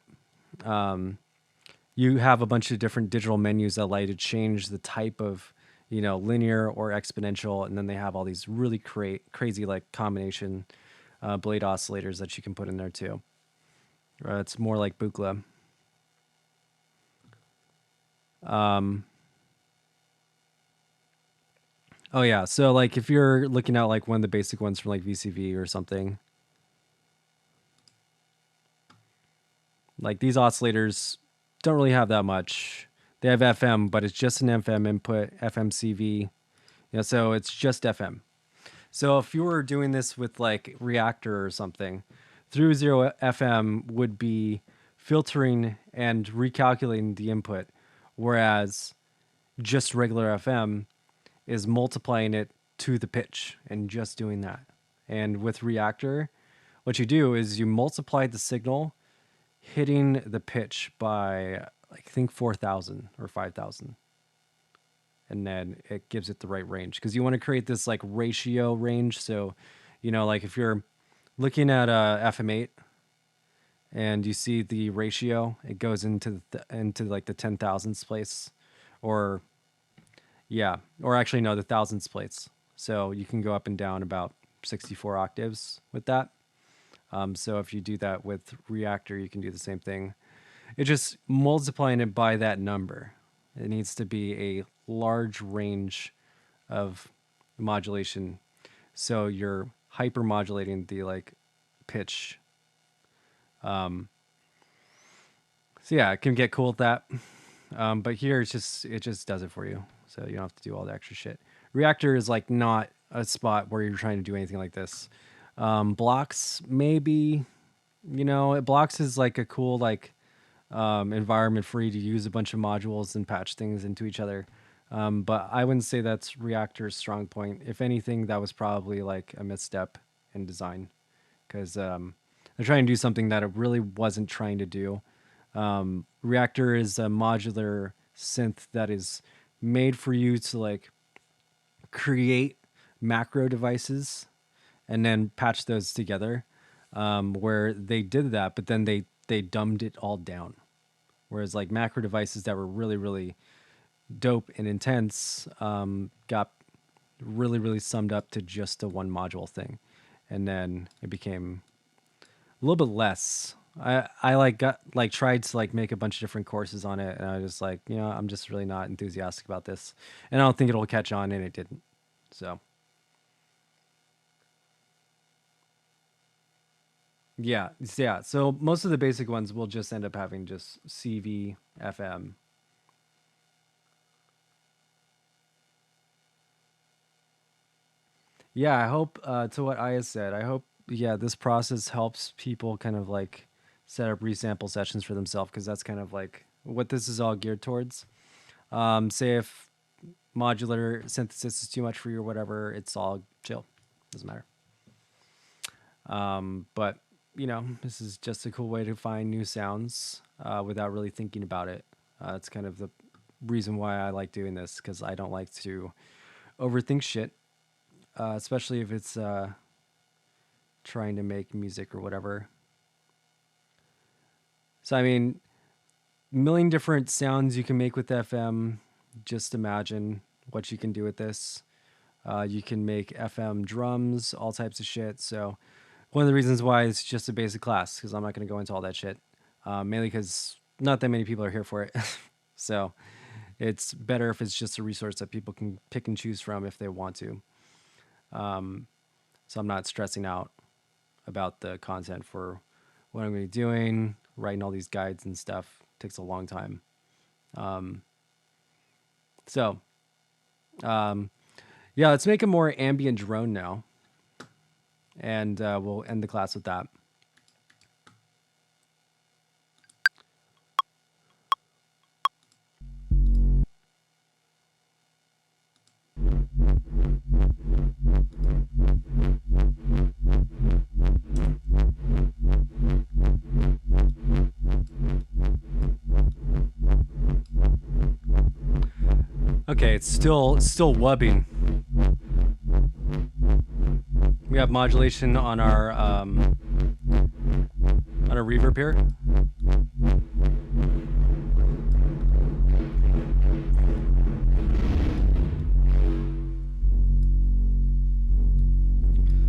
you have a bunch of different digital menus that allow you to change the type of, linear or exponential, and then they have all these really crazy like combination blade oscillators that you can put in there too. It's more like Buchla. Oh yeah, so like if you're looking at like one of the basic ones from like VCV or something, like these oscillators don't really have that much. They have FM, but it's just an FM input, FMCV, so it's just FM. So if you were doing this with like Reaktor or something, through zero FM would be filtering and recalculating the input, whereas just regular FM is multiplying it to the pitch and just doing that. And with Reaktor, what you do is you multiply the signal hitting the pitch by, I think, 4,000 or 5,000. And then it gives it the right range, because you want to create this like ratio range. So, like if you're looking at FM8 and you see the ratio, it goes into into like the 10,000ths place, or actually no, the thousandths place. So you can go up and down about 64 octaves with that. So if you do that with Reaktor, you can do the same thing. It's just multiplying it by that number. It needs to be a large range of modulation, so you're hyper modulating the like pitch. So yeah, it can get cool with that. But here it just does it for you, so you don't have to do all the extra shit. Reaktor is like not a spot where you're trying to do anything like this. Blocks, maybe, Blocks is like a cool like environment for you to use a bunch of modules and patch things into each other. But I wouldn't say that's Reaktor's strong point. If anything, that was probably like a misstep in design, because they're trying to do something that it really wasn't trying to do. Reaktor is a modular synth that is made for you to like create macro devices and then patch those together, where they did that, but then they dumbed it all down. Whereas like macro devices that were really, really dope and intense got really, really summed up to just a one module thing. And then it became a little bit less. I like got like tried to like make a bunch of different courses on it, and I was like, I'm just really not enthusiastic about this, and I don't think it'll catch on, and it didn't. So yeah. So most of the basic ones will just end up having just CV, FM. Yeah, I hope to what Aya said, I hope, this process helps people kind of like set up resample sessions for themselves, because that's kind of like what this is all geared towards. Say if modular synthesis is too much for you or whatever, it's all chill. Doesn't matter. But, this is just a cool way to find new sounds without really thinking about it. It's kind of the reason why I like doing this, because I don't like to overthink shit. Especially if it's trying to make music or whatever. So, I mean, a million different sounds you can make with FM. Just imagine what you can do with this. You can make FM drums, all types of shit. So, one of the reasons why it's just a basic class, because I'm not going to go into all that shit. Mainly because not that many people are here for it. So, it's better if it's just a resource that people can pick and choose from if they want to. So I'm not stressing out about the content for what I'm going to be doing. Writing all these guides and stuff takes a long time. Yeah, let's make a more ambient drone now. And we'll end the class with that. Okay, it's still wubbing. We have modulation on our reverb here.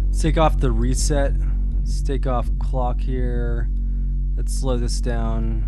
Let's take off the reset. Let's take off clock here. Let's slow this down.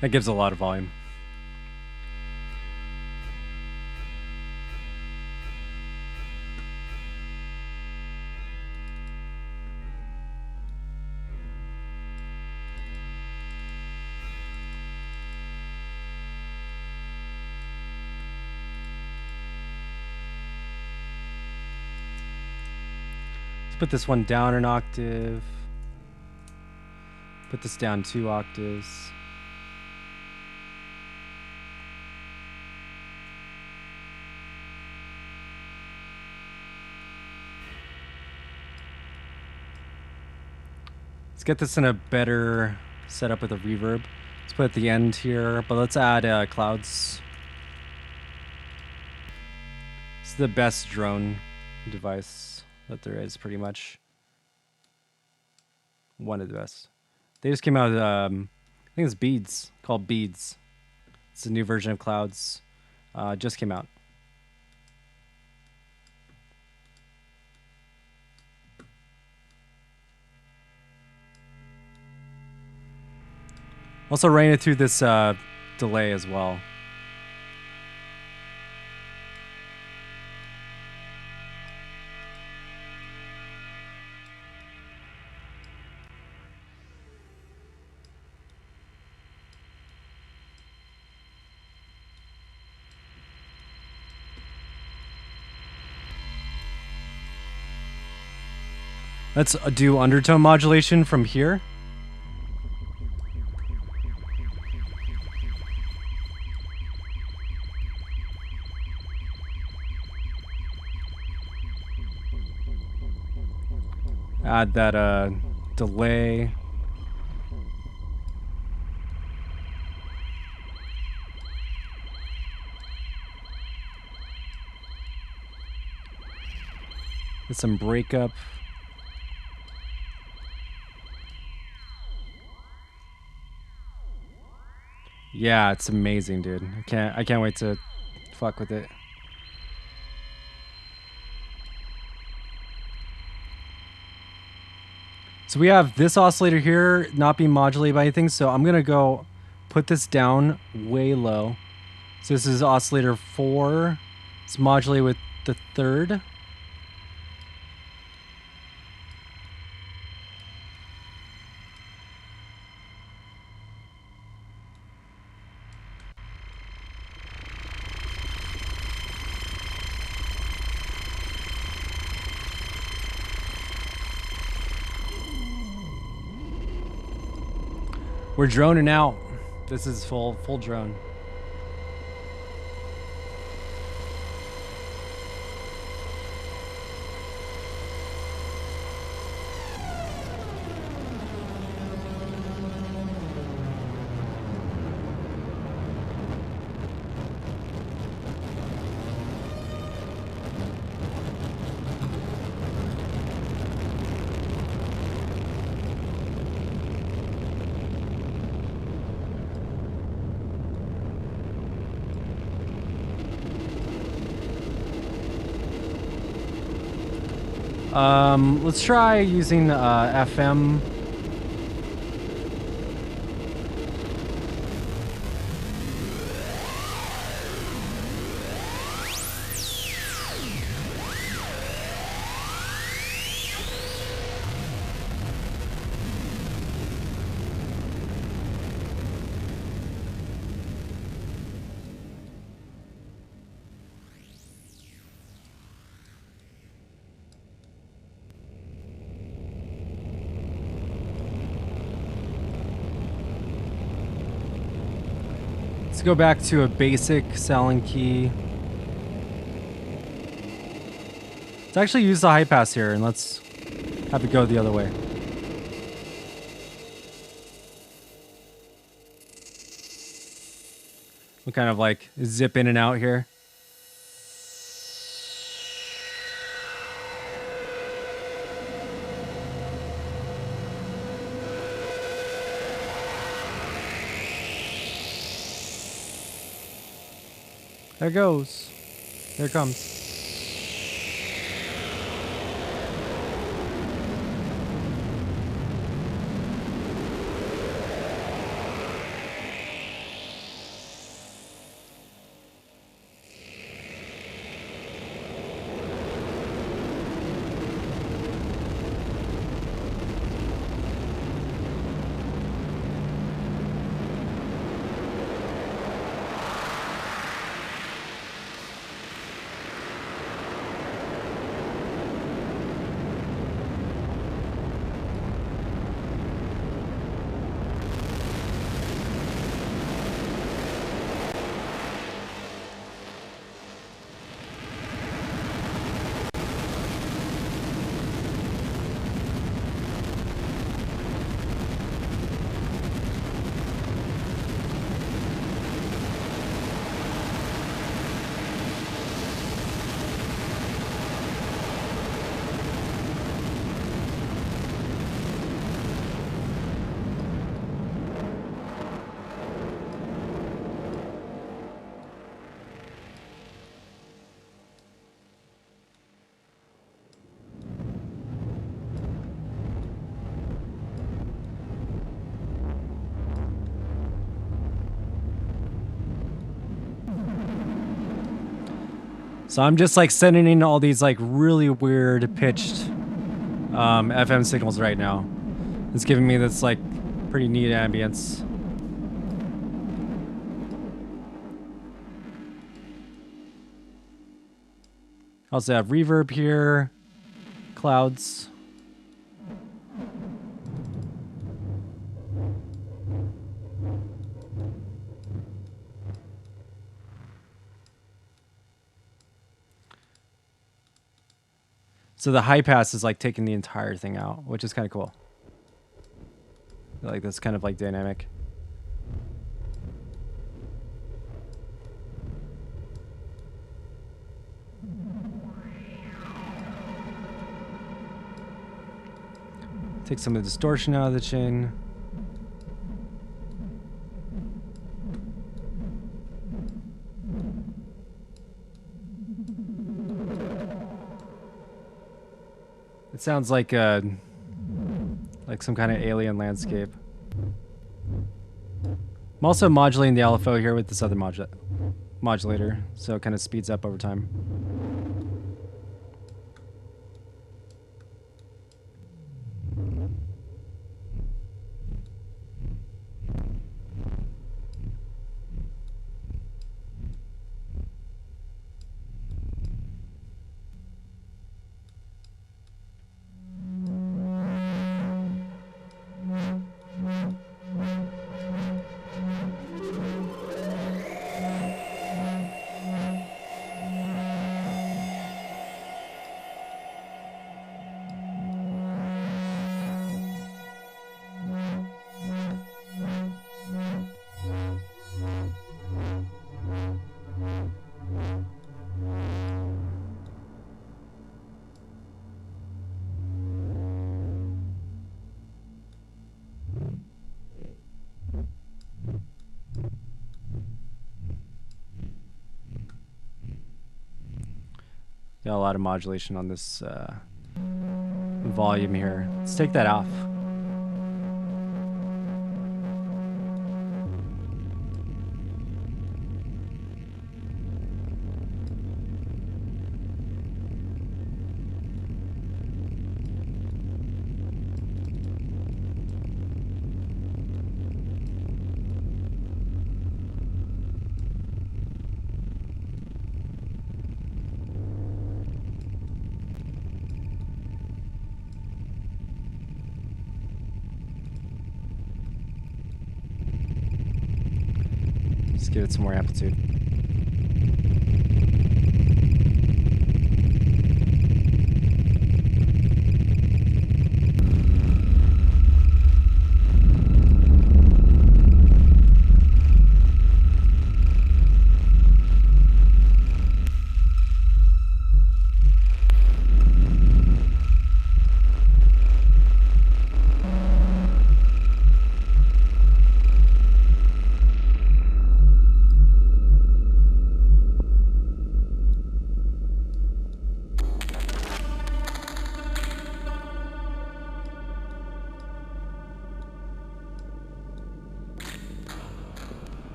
That gives a lot of volume. Let's put this one down an octave. Put this down 2 octaves. Let's get this in a better setup with a reverb. Let's put it at the end here, but let's add clouds. It's the best drone device that there is, pretty much. One of the best. They just came out with, I think it's Beads, called Beads. It's a new version of clouds. Just came out. Also ran it through this delay as well. Let's do undertone modulation from here. Add that delay. Get some breakup. Yeah, it's amazing, dude. I can't wait to fuck with it. So we have this oscillator here not being modulated by anything, so I'm gonna go put this down way low. So this is oscillator 4. It's modulated with the 3rd. We're droning out. This is full drone. Let's try using FM. Let's go back to a basic Sallen key. Let's actually use the high pass here, and let's have it go the other way. We'll kind of like zip in and out here. There it goes. There it comes. So I'm just like sending in all these like really weird pitched FM signals right now. It's giving me this like pretty neat ambience. I also have reverb here, clouds. So the high pass is like taking the entire thing out, which is kind of cool. Like that's kind of like dynamic. Take some of the distortion out of the chain. It sounds like some kind of alien landscape. I'm also modulating the LFO here with this other modulator, so it kind of speeds up over time. Got a lot of modulation on this volume here. Let's take that off. Just give it some more amplitude.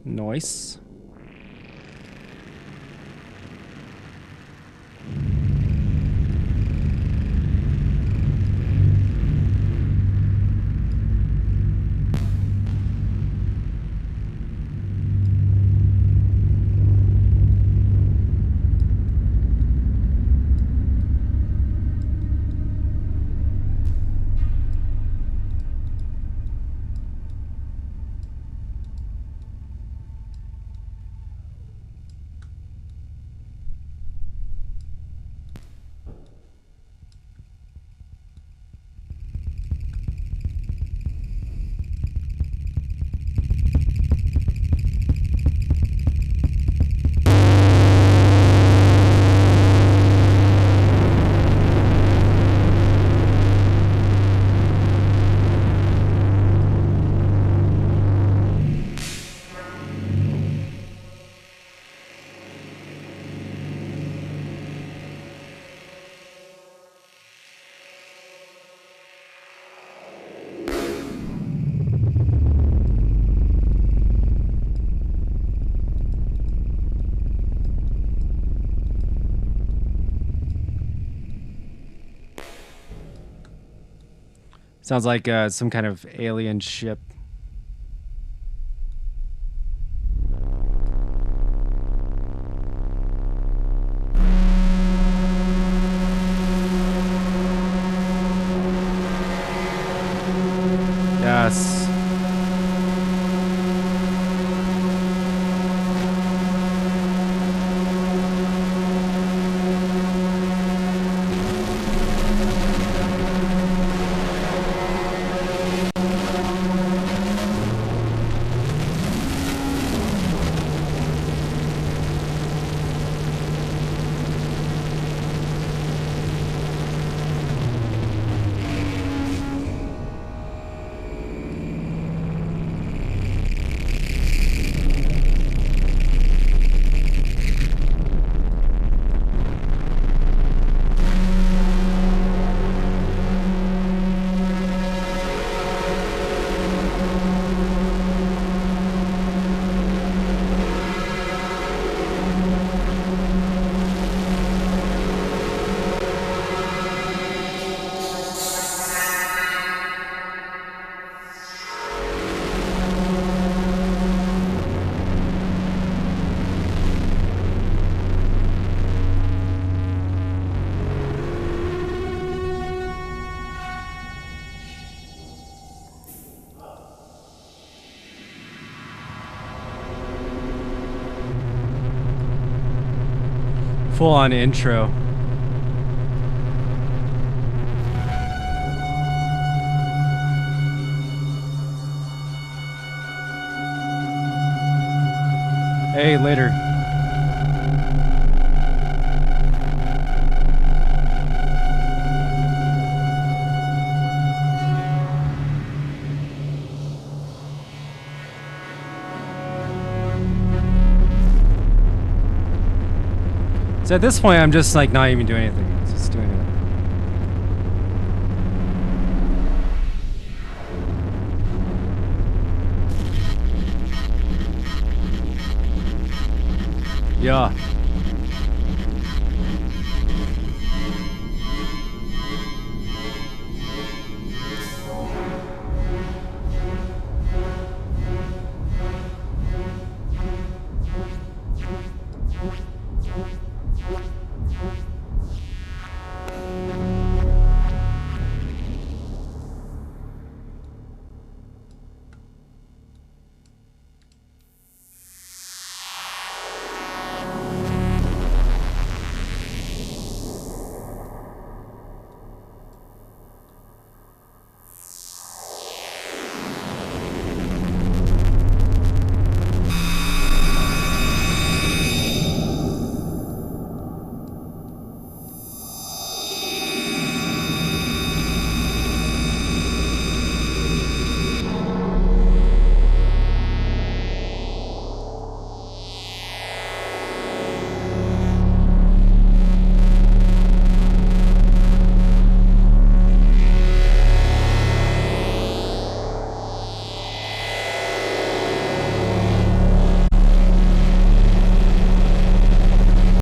Nice. Sounds like some kind of alien ship. Yes. Full on intro. Hey, later. So at this point, I'm just like not even doing anything. It's just doing it. Yeah.